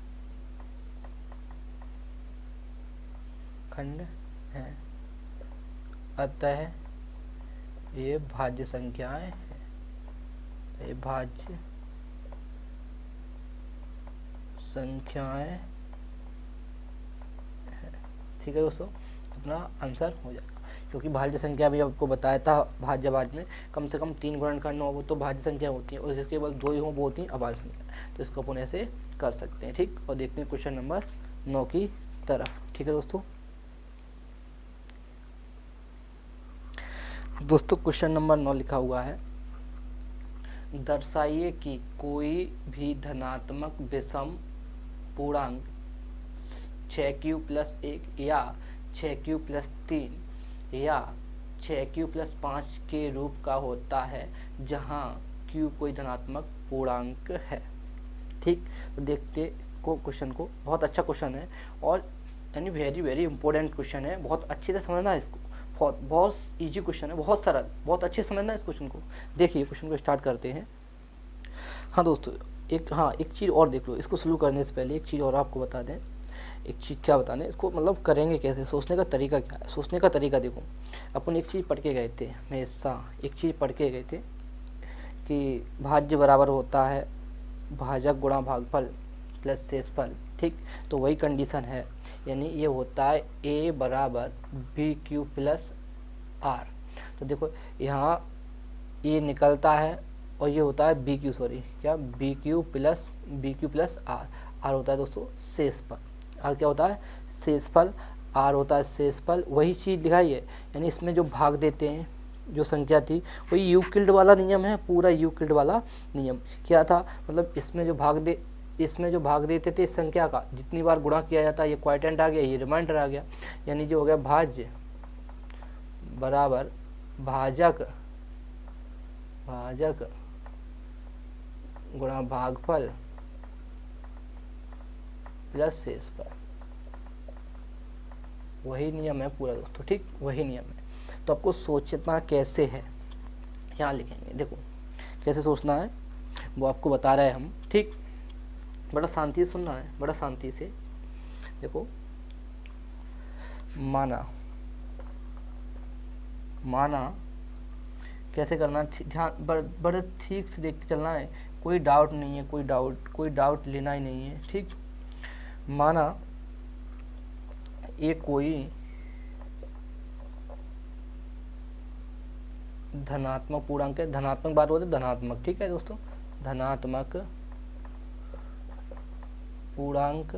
अतः ये भाज्य संख्याएं हैं, ये भाज्य संख्याएं हैं। ठीक है दोस्तों, अपना आंसर हो जाएगा, क्योंकि भाज्य संख्या भी आपको बताया था, भाज्यवाद में कम से कम 3 गुणनखंड हो वो तो भाज्य संख्या होती है, और इसके केवल 2 ही हो वो होती है अभाज्य संख्या। तो इसको अपन ऐसे कर सकते हैं। ठीक, और देखते हैं क्वेश्चन नंबर 9 की तरफ। ठीक है दोस्तों क्वेश्चन नंबर 9 लिखा हुआ है, दर्शाइए कि कोई भी धनात्मक विषम पूर्णांक 6q प्लस 1 या 6q प्लस 3 या 6q प्लस 5 के रूप का होता है जहां q कोई धनात्मक पूर्णांक है। ठीक, तो देखते को क्वेश्चन को, बहुत अच्छा क्वेश्चन है और यानी वेरी इंपॉर्टेंट क्वेश्चन है, बहुत अच्छे से समझना इसको, बहुत इजी क्वेश्चन है, बहुत सरल, बहुत अच्छे से समझना इस क्वेश्चन को। देखिए क्वेश्चन को स्टार्ट करते हैं। हाँ दोस्तों, एक चीज़ और देख लो, इसको शुरू करने से पहले एक चीज़ और आपको बता दें। एक चीज़ क्या बताने, इसको मतलब करेंगे कैसे, सोचने का तरीका क्या है। सोचने का तरीका देखो, अपन एक चीज़ पढ़ के गए थे, हमेशा एक चीज़ पढ़ के गए थे कि भाज्य बराबर होता है भाजक गुणा भागफल प्लस शेषफल। ठीक, तो वही कंडीशन है, यानी ये होता है a बराबर बी क्यू प्लस आर। तो देखो यहाँ ये निकलता है और ये होता है बी क्यू, सॉरी क्या, B Q plus R. R होता है दोस्तों शेषफल, आर क्या होता है शेषफल, आर होता है शेषफल। वही चीज़ दिखाई है, यानी इसमें जो भाग देते हैं जो संख्या थी वही यूक्लिड वाला नियम है, पूरा यूक्लिड वाला नियम। क्या था मतलब इसमें जो भाग देते थे इस संख्या का, जितनी बार गुणा किया जाता है ये क्वाइटेंट आ गया, ये रिमाइंडर आ गया, यानी जो हो गया भाज्य बराबर भाजक गुणा भागफल प्लस शेषफल। वही नियम है पूरा दोस्तों, ठीक वही नियम है। तो आपको सोचना कैसे है यहाँ लिखेंगे, देखो कैसे सोचना है वो आपको बता रहे हैं हम, ठीक। बड़ा शांति से सुनना है, बड़ा शांति से। देखो माना कैसे करना, ध्यान बड़े ठीक से देखते चलना है, कोई डाउट नहीं है, कोई डाउट लेना ही नहीं है, ठीक। माना ये कोई धनात्मक पूर्णांक है, धनात्मक बात होती है धनात्मक, ठीक है दोस्तों, धनात्मक पूर्णांक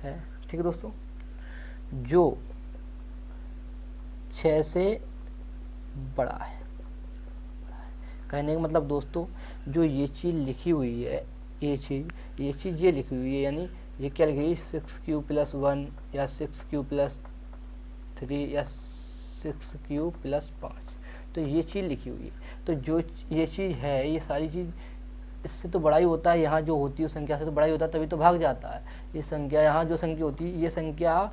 है, ठीक है दोस्तों, जो 6 से बड़ा है। कहने का मतलब दोस्तों जो ये चीज़ लिखी हुई है, ये चीज़ ये लिखी हुई है, यानी ये क्या लिखी हुई 6q+1 या 6q+3 या 6q+5, तो ये चीज़ लिखी हुई है। तो जो ये चीज़ है, ये सारी चीज़ इससे तो बड़ा ही होता है, यहाँ जो होती है उस संख्या से तो बड़ा ही होता है, तभी तो भाग जाता है। ये संख्या यहाँ जो संख्या होती है, ये संख्या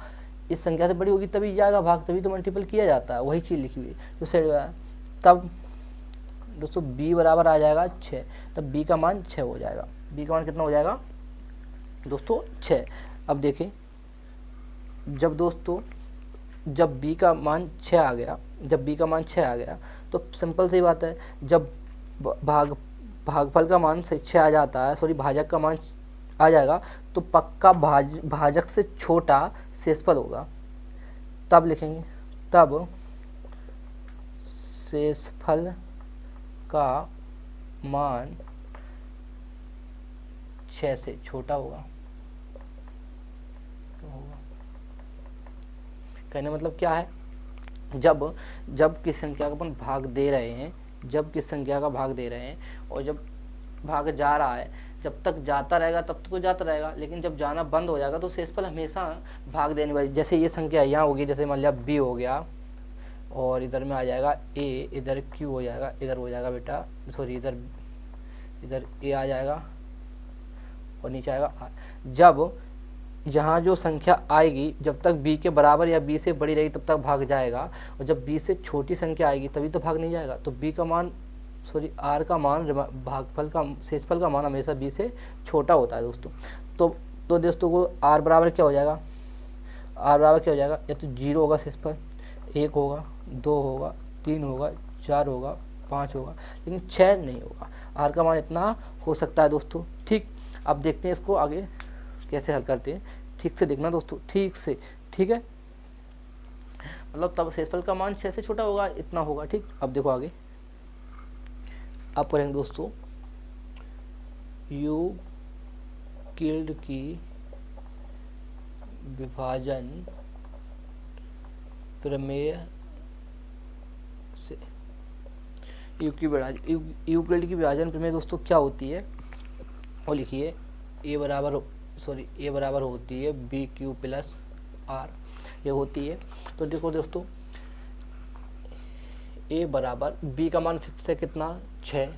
इस संख्या से बड़ी होगी तभी जाएगा भाग, तभी तो मल्टीपल किया जाता है, वही चीज़ लिखी हुई है। तो तब दोस्तों b बराबर आ जाएगा 6, तब b का मान 6 हो जाएगा। b का मान कितना हो जाएगा दोस्तों 6। अब देखें जब b का मान 6 आ गया, तो सिंपल सी बात है, जब भागफल का मान 6 आ जाता है, सॉरी भाजक का मान आ जाएगा, तो पक्का भाजक से छोटा शेषफल होगा। तब लिखेंगे, तब शेषफल का मान 6 से छोटा होगा। कहने मतलब क्या है, जब किस संख्या का अपन भाग दे रहे हैं, और जब भाग जा रहा है, जब तक जाता रहेगा तब तो जाता रहेगा, लेकिन जब जाना बंद हो जाएगा तो शेषफल हमेशा भाग देने वाली, जैसे ये संख्या यहाँ होगी, जैसे मान लिया b हो गया और इधर में आ जाएगा a, इधर q हो जाएगा, इधर हो जाएगा बेटा सॉरी इधर a आ जाएगा और नीचे आएगा r। जब यहाँ जो संख्या आएगी, जब तक b के बराबर या b से बड़ी रहेगी तब तक भाग जाएगा, और जब b से छोटी संख्या आएगी तभी तो भाग नहीं जाएगा। तो b का मान सॉरी r का मान शेषफल का मान हमेशा b से छोटा होता है दोस्तों। तो दोस्तों को r बराबर क्या हो जाएगा, या तो 0 होगा शेषफल, 1 होगा, 2 होगा, 3 होगा, 4 होगा, 5 होगा, लेकिन 6 नहीं होगा। r का मान इतना हो सकता है दोस्तों, ठीक। अब देखते हैं इसको आगे कैसे हल करते हैं, ठीक से देखना दोस्तों, ठीक से, ठीक है। मतलब तब शेषफल का मान 6 से छोटा होगा, इतना होगा, ठीक। अब देखो आगे आप करेंगे दोस्तों यूक्लिड की विभाजन प्रमेय से। यूक्लिड की विभाजन प्रमेय दोस्तों क्या होती है, वो लिखिए a बराबर होती है BQ+R, ये होती है। तो देखो दोस्तों a बराबर b का मान फिक्स है कितना 6,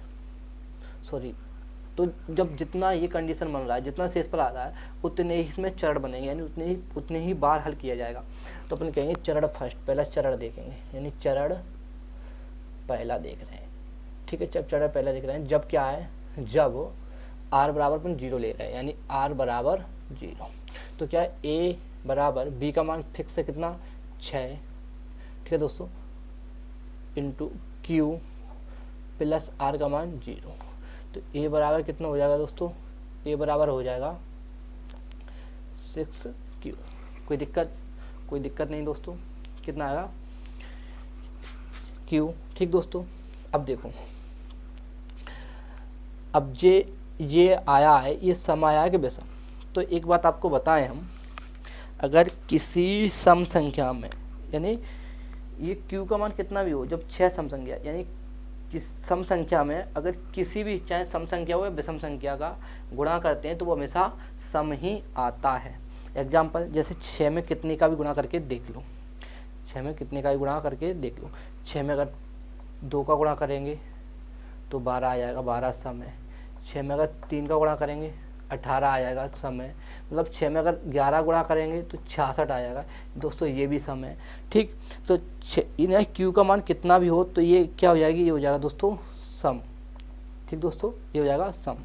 तो जब जितना ये कंडीशन बन रहा है, जितना शेषफल आ रहा है, उतने ही इसमें चरण बनेंगे, यानी उतने ही बार हल किया जाएगा। तो अपन कहेंगे चरण फर्स्ट, पहला चरण देखेंगे, यानी चरण पहला देख रहे हैं, ठीक है। जब चरण पहला देख रहे हैं, जब क्या है, जब r बराबर अपन 0 ले रहे हैं, यानी r बराबर 0, तो क्या है a बराबर b का मान फिक्स है कितना 6, ठीक है दोस्तों, इंटू q प्लस r का मान 0। तो a बराबर कितना हो जाएगा दोस्तों, a बराबर हो जाएगा 6q। कोई दिक्कत नहीं दोस्तों, कितना आएगा क्यू। ठीक दोस्तों, अब देखो, अब ये आया है, ये सम आया है कि विषम। तो एक बात आपको बताएं हम, अगर किसी सम संख्या में, यानी ये q का मान कितना भी हो, जब 6 सम संख्या, यानी किस सम संख्या में अगर किसी भी, चाहे सम संख्या हो या विषम संख्या का गुणा करते हैं तो वो हमेशा सम ही आता है। एग्जाम्पल, जैसे 6 में कितने का भी गुणा करके देख लो, 6 में कितने का भी गुणा करके देख लो। 6 में अगर 2 का गुणा करेंगे तो 12 आ जाएगा, 12 सम है। 6 में अगर 3 का गुणा करेंगे 18 आ जाएगा सम है। मतलब 6 में अगर 11 गुणा करेंगे तो 66 आ जाएगा दोस्तों, ये भी सम है। ठीक, तो इन्हें क्यू का मान कितना भी हो तो ये क्या हो जाएगी, ये हो जाएगा दोस्तों सम। ठीक दोस्तों, ये हो जाएगा सम।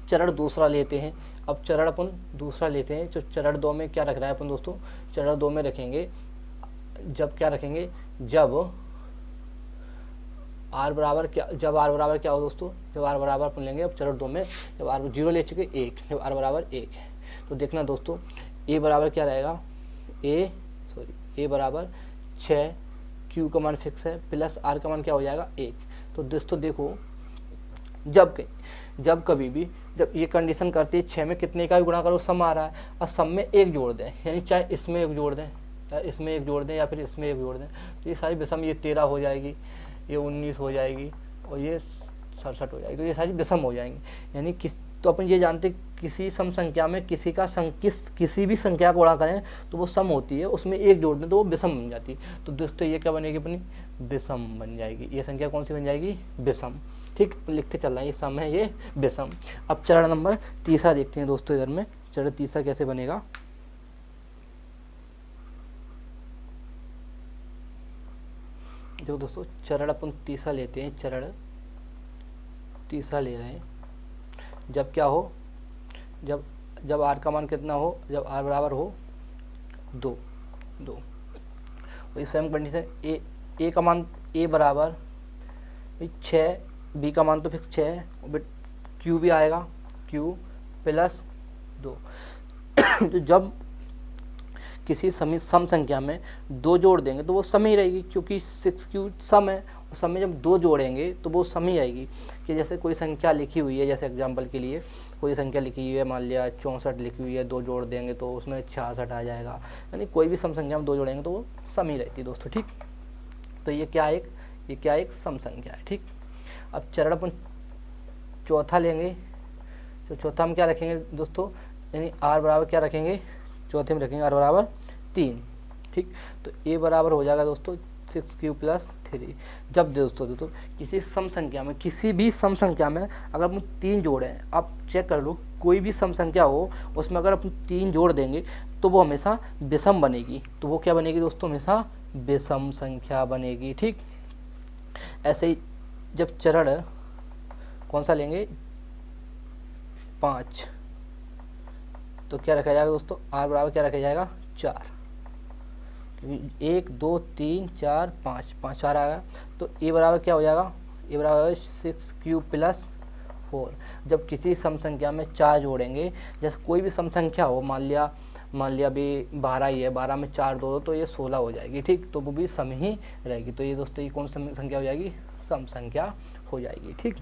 चरण दूसरा लेते हैं। अब चरण अपन दूसरा लेते हैं, तो चरण 2 में क्या रख रहा है अपन दोस्तों, चरण 2 में रखेंगे, जब क्या रखेंगे, जब आर बराबर क्या, जब आर बराबर क्या हो दोस्तों, जब आर बराबर अपन लेंगे, अब चरण 2 में जब आर 0 ले चुके 1, जब आर बराबर 1 है तो देखना दोस्तों ए बराबर क्या रहेगा, ए बराबर 6, क्यू का मान फिक्स है, प्लस आर का मान क्या हो जाएगा 1। तो दोस्तों देखो, जब कभी भी जब ये कंडीशन करती है 6 में कितने का भी गुणा करो सम आ रहा है और सम में 1 जोड़ दें, यानी चाहे इसमें 1 जोड़ दें या इसमें 1 जोड़ दें या फिर इसमें 1 जोड़ दें, तो ये सारी विषम, ये 13 हो जाएगी, ये 19 हो जाएगी और ये 67 हो जाएगी, तो ये सारी विषम हो जाएंगी। यानी तो अपन ये जानते किसी सम संख्या में किसी भी संख्या को गुणा करें तो वो सम होती है, उसमें 1 जोड़ दें तो वो विषम बन जाती है। तो दोस्तों ये क्या बनेगी अपनी, विषम बन जाएगी। ये संख्या कौन सी बन जाएगी, विषम। ठीक, लिखते चल रहा है, ये सम है, ये विषम। अब चरण नंबर तीसरा देखते हैं दोस्तों, इधर में चरण तीसरा कैसे बनेगा। देखो दोस्तों, चरण अपन तीसरा लेते हैं, चरण तीसरा ले रहे हैं, जब क्या हो, जब आर का मान कितना हो, जब आर बराबर हो 2, तो इस सेम कंडीशन ए का मान, ए बराबर 6, बी का मान तो फिक्स 6 है, क्यू भी आएगा, क्यू प्लस 2। तो जब किसी सम संख्या में 2 जोड़ देंगे तो वो सम ही रहेगी, क्योंकि 6q सम है, उस सम में जब 2 जोड़ेंगे तो वो सम ही आएगी। कि जैसे कोई संख्या लिखी हुई है, जैसे एग्जांपल के लिए कोई संख्या लिखी हुई है, मान लिया 64 लिखी हुई है, 2 जोड़ देंगे तो उसमें 66 आ जाएगा। यानी कोई भी सम संख्या में 2 जोड़ेंगे तो वो सम ही रहती है दोस्तों। ठीक, तो ये क्या एक सम संख्या है। ठीक, अब चरण अपन चौथा लेंगे, तो चौथा में क्या रखेंगे दोस्तों, यानी आर बराबर क्या रखेंगे, चौथे में रखेंगे आर बराबर 3। ठीक, तो ए बराबर हो जाएगा दोस्तों 6q प्लस 3। जब दोस्तों किसी सम संख्या में, किसी भी सम संख्या में अगर हम 3 जोड़ें, आप चेक कर लो, कोई भी सम संख्या हो उसमें अगर अपन 3 जोड़ देंगे तो वो हमेशा विषम बनेगी। तो वो क्या बनेगी दोस्तों, हमेशा विषम संख्या बनेगी। ठीक, ऐसे ही जब चरण कौन सा लेंगे, 5, तो क्या रखा जाएगा दोस्तों, आर बराबर क्या रखा जाएगा 4, क्योंकि 1 2 3 4 5 5 4 आएगा। तो ए बराबर क्या हो जाएगा, ए बराबर 6q प्लस 4। जब किसी सम संख्या में 4 जोड़ेंगे, जैसे कोई भी सम संख्या हो, मान लिया अभी 12 ही है, 12 में 4 दो तो ये 16 हो जाएगी। ठीक, तो वो भी सम ही रहेगी। तो ये दोस्तों ये कौन सी संख्या हो जाएगी, सम संख्या हो जाएगी। ठीक,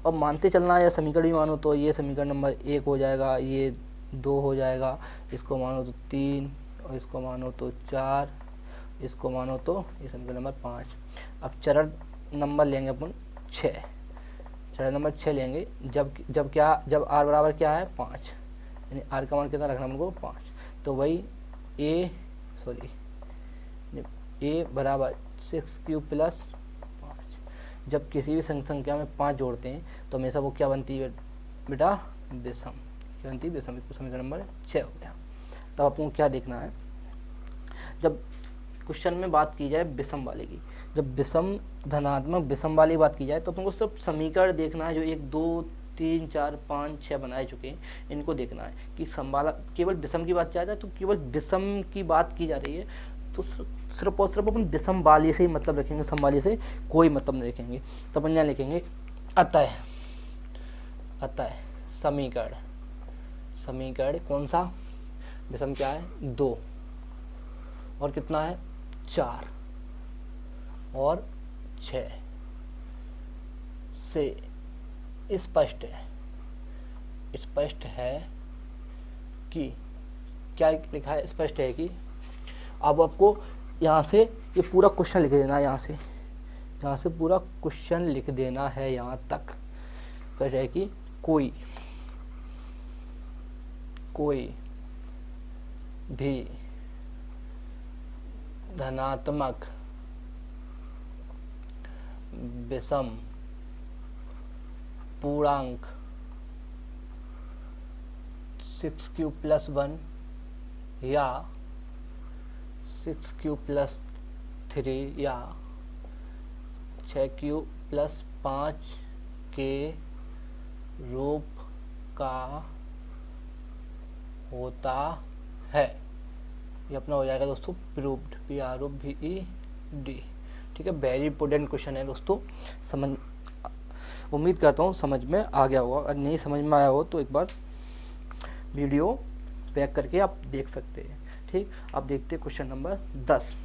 और मानते चलना या समीकरण भी मानो तो ये समीकरण नंबर 1 हो जाएगा, ये 2 हो जाएगा, इसको मानो तो 3 और इसको मानो तो 4, इसको मानो तो ये समीकरण नंबर 5। अब चरण नंबर लेंगे अपन 6, चरण नंबर 6 लेंगे, जब आर बराबर क्या है 5, यानी आर का मान कितना रखना हमको 5। तो वही ए बराबर 6q प्लस 5। जब किसी भी संख्या में 5 जोड़ते हैं तो हमेशा वो क्या बनती है बेटा, विषम। क्या बनती है, विषम। समीकरण नंबर 6 हो गया। तब आपको क्या देखना है, जब क्वेश्चन में बात की जाए विषम वाले की, जब विषम धनात्मक विषम वाली बात की जाए तो अपन को सिर्फ समीकरण देखना है, जो 1 2 3 4 5 6 बनाए चुके हैं, इनको देखना है कि संभाला केवल विषम की बात जाए तो केवल विषम की बात की जा रही है, तो सिर्फ और सिर्फ अपन विषम वाली से ही मतलब रखेंगे, सम वाली से कोई मतलब नहीं रखेंगे। तो अपन यहाँ लिखेंगे अतः समीकरण कौन सा, विषम क्या है 2 और कितना है 4, और 6 से स्पष्ट है कि क्या लिखा है, स्पष्ट है कि, अब आपको यहाँ से ये पूरा क्वेश्चन लिख देना है, यहाँ से पूरा क्वेश्चन लिख देना है यहाँ तक। स्पष्ट है कि कोई भी धनात्मक विषम पूर्णांक 6q+1 या 6q+3 या 6q+5 के रूप का होता है। ये अपना हो जाएगा दोस्तों प्रूव्ड, PROVED। ठीक है, वेरी इंपॉर्टेंट क्वेश्चन है दोस्तों, समझ, उम्मीद करता हूँ समझ में आ गया होगा। अगर नहीं समझ में आया हो तो एक बार वीडियो बैक करके आप देख सकते हैं। ठीक, अब देखते हैं क्वेश्चन नंबर 10।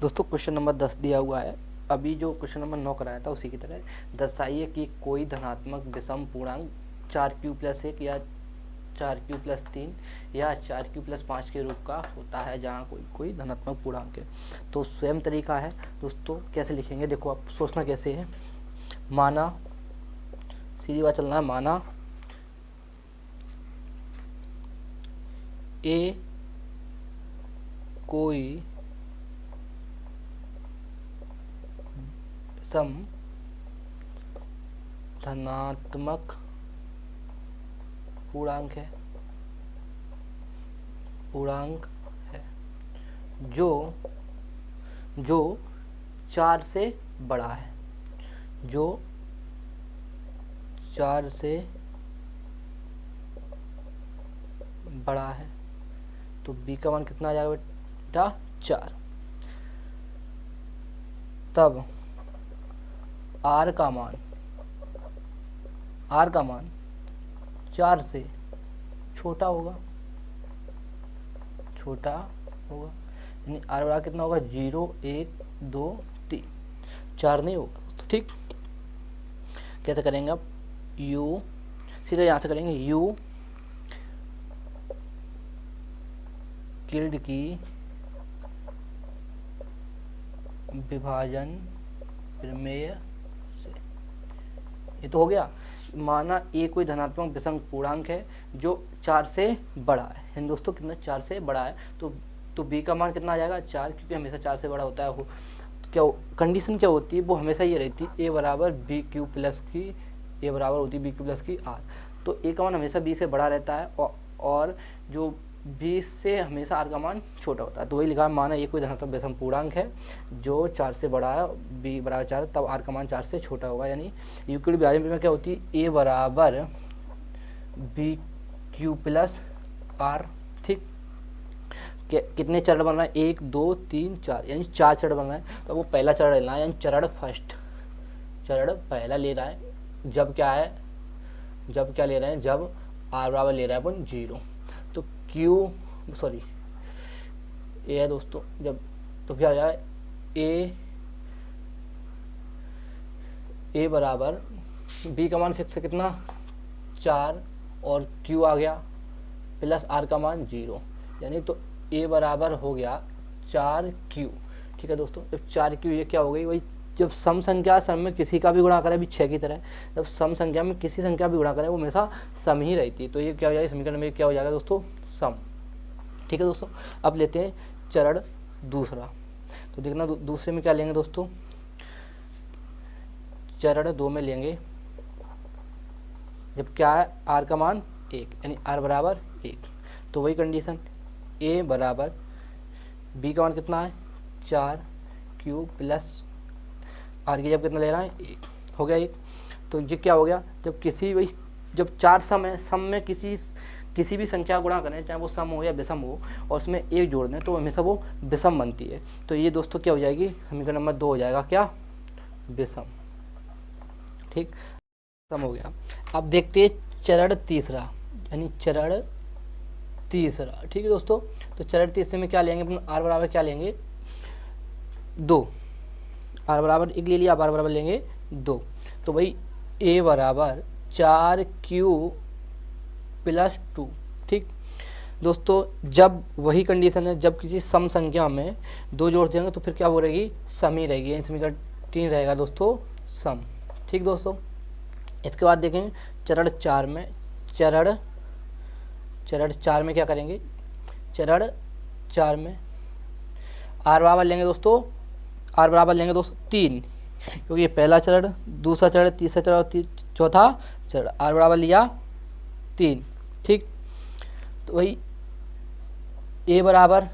दोस्तों क्वेश्चन नंबर 10 दिया हुआ है, अभी जो क्वेश्चन नंबर 9 कराया था उसी की तरह। दर्शाइए कि कोई धनात्मक विषम पूर्णांक 4q+1 या 4q+3 या 4q+5 के रूप का होता है जहाँ कोई धनात्मक पूर्णांक है। तो स्वयं तरीका है दोस्तों, कैसे लिखेंगे देखो, आप सोचना कैसे है। माना, सीधी बात चलना है, माना ए कोई विषम धनात्मक पूर्णांक है जो 4 से बड़ा है, जो 4 से बड़ा है। तो b का मान कितना आ जाएगा बेटा, 4। तब r का मान 4 से छोटा होगा, यानी r बड़ा कितना होगा, 0 1 2 3, 4 नहीं होगा। तो ठीक, कैसे करेंगे आप, u सीधे यहाँ से करेंगे, u किल्ड की विभाजन प्रमेय से। ये तो हो गया। माना ए कोई धनात्मक विषम पूर्णांक है जो 4 से बड़ा है, यानी दोस्तों कितना, 4 से बड़ा है। तो b का मान कितना आ जाएगा, 4, क्योंकि हमेशा 4 से बड़ा होता है। वो क्या कंडीशन क्या होती है, वो हमेशा ये रहती है, a बराबर होती है b/r। तो a का मान हमेशा b से बड़ा रहता है और जो b से हमेशा r का मान छोटा होता है। तो वही लिखा है, माना ये कोई धनात्मक विषम पूर्णांक है जो 4 से बड़ा है, b बराबर 4, तब r का मान 4 से छोटा होगा। यानी यूक्लिड विभाजन में क्या होती है, a बराबर bq+r। ठीक, कितने चरण बन रहा है, 1 2 3 4, यानी 4 चरण बन रहा है। तो वो पहला चरण लेना है, यानी चरण पहला ले रहा है। जब क्या ले रहे हैं, जब r बराबर ले रहा है अपन 0। तो ए है दोस्तों, जब, तो क्या आ जाए, ए बराबर b का मान फिक्स है कितना, 4, और q आ गया प्लस r का मान 0, यानी तो a बराबर हो गया 4q। ठीक है दोस्तों, जब 4q ये क्या हो गई, वही जब सम संख्या सम में किसी का भी गुणा करें, अभी 6 की तरह, जब सम संख्या में किसी संख्या भी गुणा करें वो हमेशा सम ही रहती है। तो ये क्या हो जाएगा, समीकरण में क्या हो जाएगा दोस्तों, सम। ठीक है दोस्तों, अब लेते हैं चरण दूसरा। तो देखना दूसरे में क्या लेंगे दोस्तों, चरण 2 में लेंगे, जब क्या है, r का मान 1, यानी r बराबर 1। तो वही कंडीशन, a बराबर b का मान कितना है, 4q प्लस r की जब कितना ले रहा है, 1 हो गया 1। तो ये क्या हो गया, जब 4 सम है, सम में किसी भी संख्या गुणा करें, चाहे वो सम हो या विषम हो, और उसमें 1 जोड़ दें तो हमेशा वो विषम बनती है। तो ये दोस्तों क्या हो जाएगी, समीकरण नंबर 2 हो जाएगा क्या, विषम। ठीक, सम हो गया। अब देखते हैं चरण तीसरा, यानी चरण तीसरा। ठीक है दोस्तों, तो चरण तीसरे में क्या लेंगे अपन, r बराबर क्या लेंगे, 2, आर बराबर 1 ले लिया, अब आर बराबर लेंगे 2, तो भाई ए बराबर 4Q + 2। ठीक दोस्तों, जब वही कंडीशन है, जब किसी सम संख्या में 2 जोड़ देंगे तो फिर क्या हो रहेगी, सम ही रहेगी, यानी समीकरण 3 रहेगा दोस्तों सम। ठीक दोस्तों, इसके बाद देखेंगे चरण 4 में, चरण 4 में क्या करेंगे, चरण 4 में आर बराबर लेंगे दोस्तों, आर बराबर लेंगे दोस्तों 3, क्योंकि ये पहला चरण, दूसरा चरण, तीसरा चरण और चौथा चरण, आर बराबर लिया 3। ठीक, तो वही ए बराबर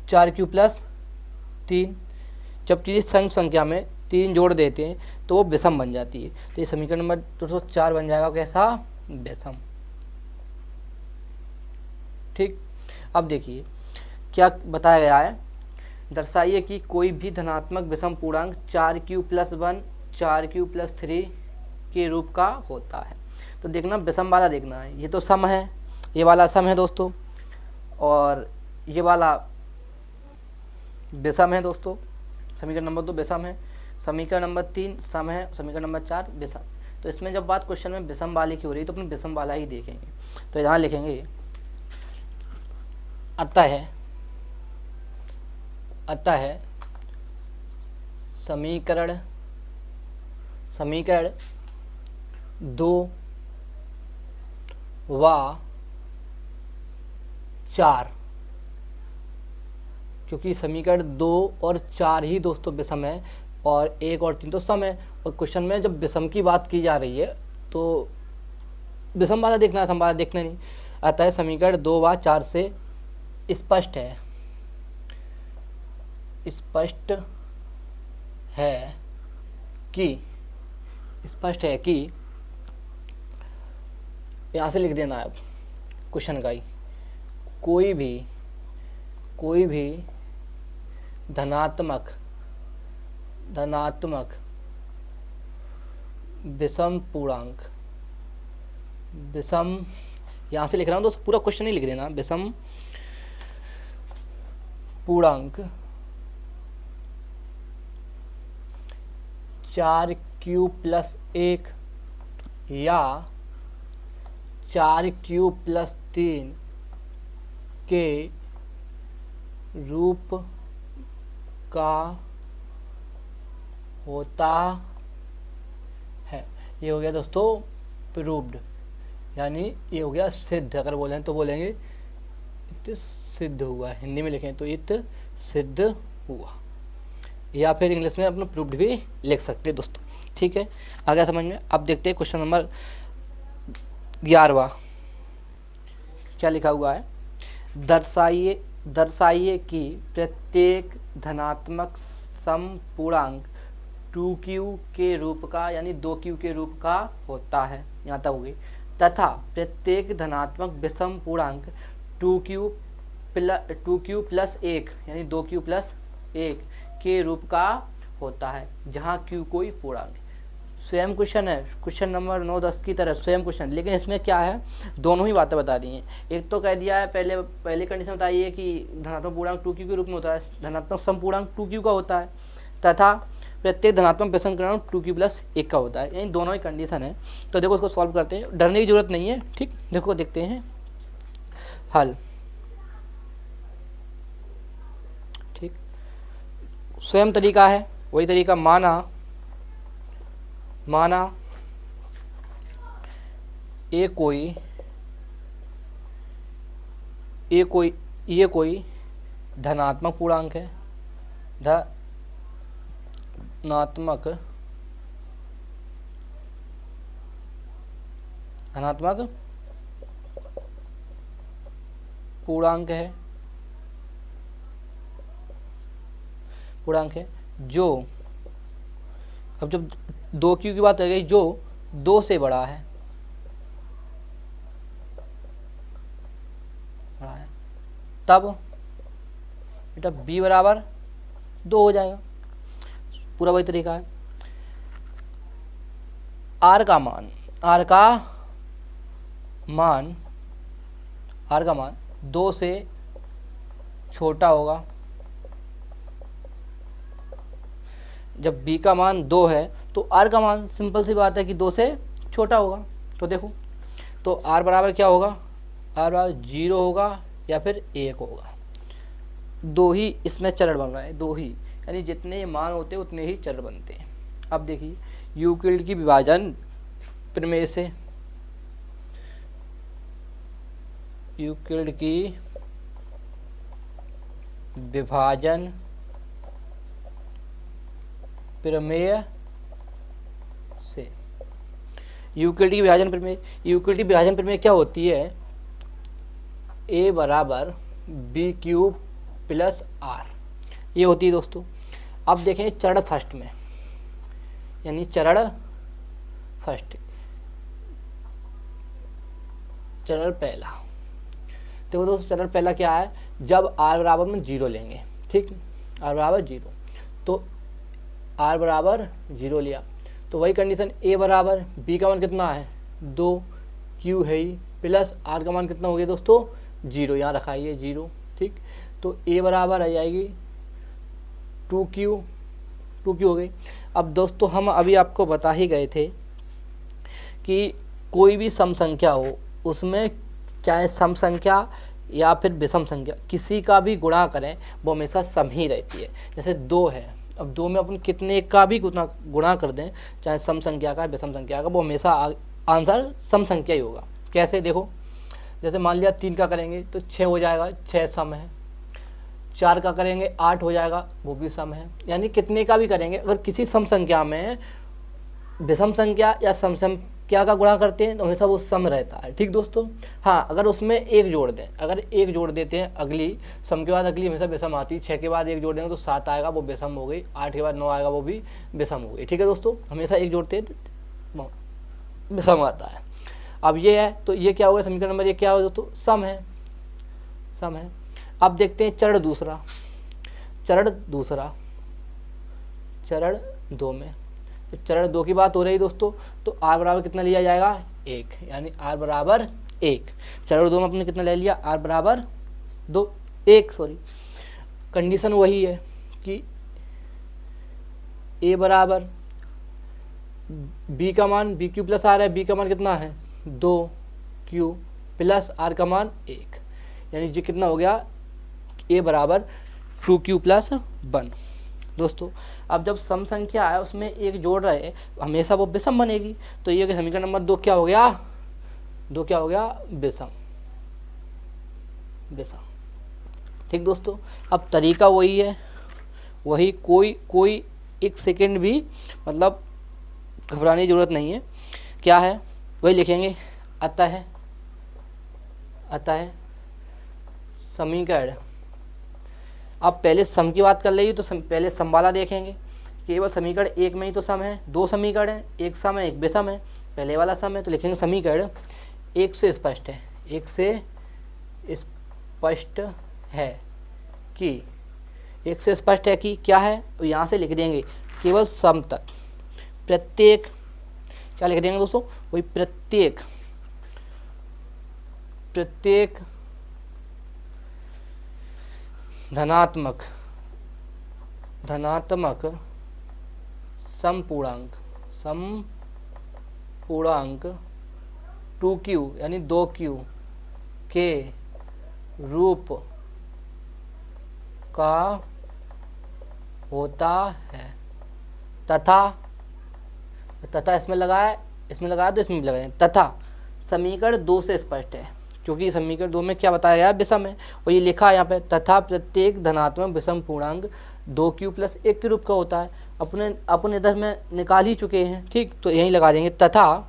4Q + 3, जब किसी संग संख्या में 3 जोड़ देते हैं तो वो विषम बन जाती है, तो ये समीकरण नंबर 204 बन जाएगा कैसा, विषम। ठीक, अब देखिए क्या बताया गया है, दर्शाइए कि कोई भी धनात्मक विषम पूर्णांक 4Q + 1 4Q + 3 के रूप का होता है। तो देखना विषम वाला देखना है, ये तो सम है, ये वाला सम है दोस्तों, और ये वाला विषम है दोस्तों, समीकरण नंबर 2 विषम है, समीकरण नंबर 3 सम है, समीकरण नंबर 4 विषम। तो इसमें जब बात क्वेश्चन में विषम वाले की हो रही है तो अपन विषम वाला ही देखेंगे। तो यहाँ लिखेंगे अतः समीकरण 2 व 4, क्योंकि समीकरण 2 और 4 ही दोस्तों विषम है और 1 और 3 तो सम है, और क्वेश्चन में जब विषम की बात की जा रही है तो विषम वाला देखना है, सम वाला देखना नहीं। अतः समीकरण 2 व 4 से स्पष्ट है कि यहाँ से लिख देना है अब क्वेश्चन का ही, कोई भी धनात्मक विषम पूर्णांक, विषम यहाँ से लिख रहा हूँ दोस्तों, पूरा क्वेश्चन ही लिख देना, विषम पूर्णांक 4Q + 1 या 4Q + 3 के रूप का होता है। ये हो गया दोस्तों प्रूव्ड, यानी ये हो गया सिद्ध। अगर बोलें तो बोलेंगे इत सिद्ध हुआ, हिंदी में लिखें तो इत सिद्ध हुआ, या फिर इंग्लिश में अपना प्रूव्ड भी लिख सकते हैं दोस्तों। ठीक है, आ गया समझ में। अब देखते हैं क्वेश्चन नंबर 11वां क्या लिखा हुआ है, दर्शाइए कि प्रत्येक धनात्मक सम पूर्णांक 2Q के रूप का, यानी 2Q के रूप का होता है, यहाँ तक होगी, तथा प्रत्येक धनात्मक विषम पूर्णांक 2Q + 1 यानी 2Q + 1 के रूप का होता है, जहाँ Q कोई पूर्णांक। स्वयं क्वेश्चन है, क्वेश्चन नंबर 9, 10 की तरह स्वयं क्वेश्चन, लेकिन इसमें क्या है, दोनों ही बातें बता दी हैं। एक तो कह दिया है, पहले कंडीशन बताइए कि धनात्मक पूर्णांक 2Q के रूप में होता है, धनात्मक सम पूर्णांक 2Q का होता है, तथा प्रत्येक धनात्मक विषम पूर्णांक 2Q + 1 का होता है, यानी दोनों ही कंडीशन है। तो देखो इसको सॉल्व करते हैं, डरने की जरूरत नहीं है। ठीक, देखो देखते हैं हल। ठीक, स्वयं तरीका है, वही तरीका, माना ये कोई धनात्मक पूर्णांक है, धनात्मक पूर्णांक है जो, अब जब 2Q की बात आ गई, जो 2 से बड़ा है, तब बेटा B बराबर 2 हो जाएगा। पूरा वही तरीका है। R का मान 2 से छोटा होगा, जब b का मान 2 है तो r का मान सिंपल सी बात है कि 2 से छोटा होगा। तो देखो, तो r बराबर क्या होगा, r बराबर 0 होगा या फिर 1 होगा। दो ही इसमें चरण बन रहा है, दो ही, यानी जितने मान होते हैं उतने ही चरण बनते हैं। अब देखिए यूक्लिड की विभाजन प्रमेय से, यूक्लिड की विभाजन प्रमेय से, यूक्लिड की विभाजन प्रमेय, यूक्लिड की विभाजन प्रमेय क्या होती है, a बराबर बी क्यूब प्लस आर, ये होती है दोस्तों। अब देखें चरण फर्स्ट में, यानी चरण फर्स्ट, चरण पहला। देखो दोस्तों चरण पहला क्या है, जब r बराबर में 0 लेंगे, ठीक, r बराबर 0, तो r बराबर 0 लिया तो वही कंडीशन, a बराबर b का मान कितना है 2, q है ही, प्लस r का मान कितना हो गया दोस्तों 0, यहाँ रखा है ये 0, ठीक। तो a बराबर आ जाएगी 2q हो गई। अब दोस्तों हम अभी आपको बता ही गए थे कि कोई भी सम संख्या हो उसमें चाहे सम संख्या या फिर विषम संख्या किसी का भी गुणा करें वो हमेशा सम ही रहती है। जैसे 2 है, अब 2 में अपन कितने का भी गुणा कर दें, चाहे सम संख्या का विषम संख्या का, वो हमेशा आंसर सम संख्या ही होगा। कैसे देखो, जैसे मान लिया 3 का करेंगे तो 6 हो जाएगा, 6 सम है, 4 का करेंगे 8 हो जाएगा, वो भी सम है। यानी कितने का भी करेंगे, अगर किसी सम संख्या में विषम संख्या या सम संख्या का गुणा करते हैं तो हमेशा वो सम रहता है, ठीक दोस्तों। हाँ, अगर उसमें एक जोड़ दें, अगर एक जोड़ देते हैं, अगली सम के बाद अगली हमेशा विषम आती है, 6 के बाद एक जोड़ देंगे तो 7 आएगा, वो विषम हो गई, 8 के बाद 9 आएगा, वो भी विषम हो गई, ठीक है दोस्तों। हमेशा एक जोड़ते हैं विषम आता है। अब ये है तो ये क्या होगा, समीकरण नंबर 1 क्या होगा दोस्तों, सम है, सम है। अब देखते हैं चरण दूसरा, चरण 2 में, तो चरण 2 की बात हो रही दोस्तों, तो r बराबर कितना लिया जाएगा 1, यानी r बराबर 1। चरण 2 में अपने कितना ले लिया, r बराबर 1, सॉरी। कंडीशन वही है कि a बराबर b का मान b क्यू प्लस r है, b का मान कितना है 2q प्लस r का मान 1, यानी जी कितना हो गया, a बराबर 2q प्लस 1 दोस्तों। अब जब सम संख्या है उसमें एक जोड़ रहे हमेशा वो विषम बनेगी, तो ये कि समीकरण नंबर 2 क्या हो गया, विषम, ठीक दोस्तों। अब तरीका वही है, वही, कोई एक सेकंड भी मतलब घबराने की जरूरत नहीं है। क्या है, वही लिखेंगे, अतः समीकरण। अब पहले सम की बात कर रही तो पहले सम वाला देखेंगे, केवल समीकरण 1 में ही तो सम है, 2 समीकरण है, एक सम है एक विषम है, पहले वाला सम है तो लिखेंगे समीकरण 1 से स्पष्ट है, 1 से स्पष्ट है कि, 1 से स्पष्ट है कि क्या है, तो यहाँ से लिख देंगे केवल सम तक, प्रत्येक, क्या लिख देंगे दोस्तों, वही प्रत्येक धनात्मक समपूर्णांक 2q यानी 2q के रूप का होता है, तथा इसमें लगाया तो इसमें भी लगाए, तथा समीकरण 2 से स्पष्ट है, क्योंकि समीकरण 2 में क्या बताया गया, विषम है, और ये लिखा है यहाँ पे, तथा प्रत्येक धनात्मक विषम पूर्णांक 2q प्लस 1 के रूप का होता है। अपने इधर में निकाल ही चुके हैं, ठीक, तो यहीं लगा देंगे, तथा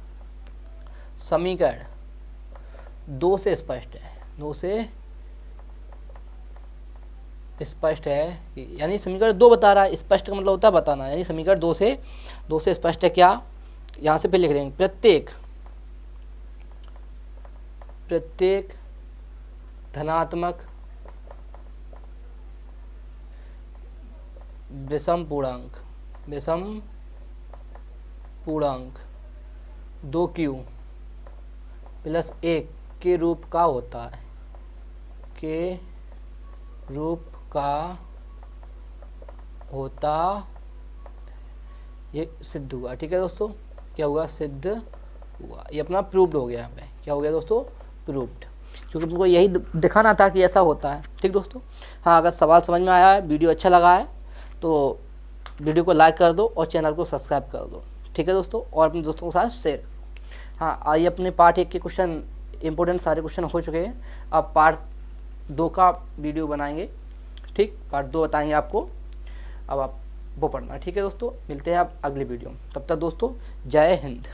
समीकरण 2 से स्पष्ट है, 2 से स्पष्ट है, यानी समीकरण 2 बता रहा है, स्पष्ट का मतलब होता है बताना, यानी समीकरण 2 से स्पष्ट है क्या, यहाँ से फिर लिख देंगे प्रत्येक धनात्मक विषम पूर्णांक 2q प्लस 1 के रूप का होता है, ये सिद्ध हुआ। ठीक है दोस्तों, क्या हुआ, सिद्ध हुआ, ये अपना प्रूव्ड हो गया। यहाँ पे क्या हो गया दोस्तों, प्रूव्ड, क्योंकि तुमको यही दिखाना था कि ऐसा होता है। ठीक दोस्तों, हाँ अगर सवाल समझ में आया है, वीडियो अच्छा लगा है तो वीडियो को लाइक कर दो और चैनल को सब्सक्राइब कर दो। ठीक है दोस्तों, और अपने दोस्तों के साथ शेयर। हाँ आइए अपने पार्ट 1 के क्वेश्चन इंपॉर्टेंट सारे क्वेश्चन हो चुके हैं, अब पार्ट 2 का वीडियो बनाएंगे। ठीक, पार्ट 2 बताएंगे आपको, अब आप वो पढ़ना। ठीक है दोस्तों, मिलते हैं आप अगली वीडियो में, तब तक दोस्तों जय हिंद।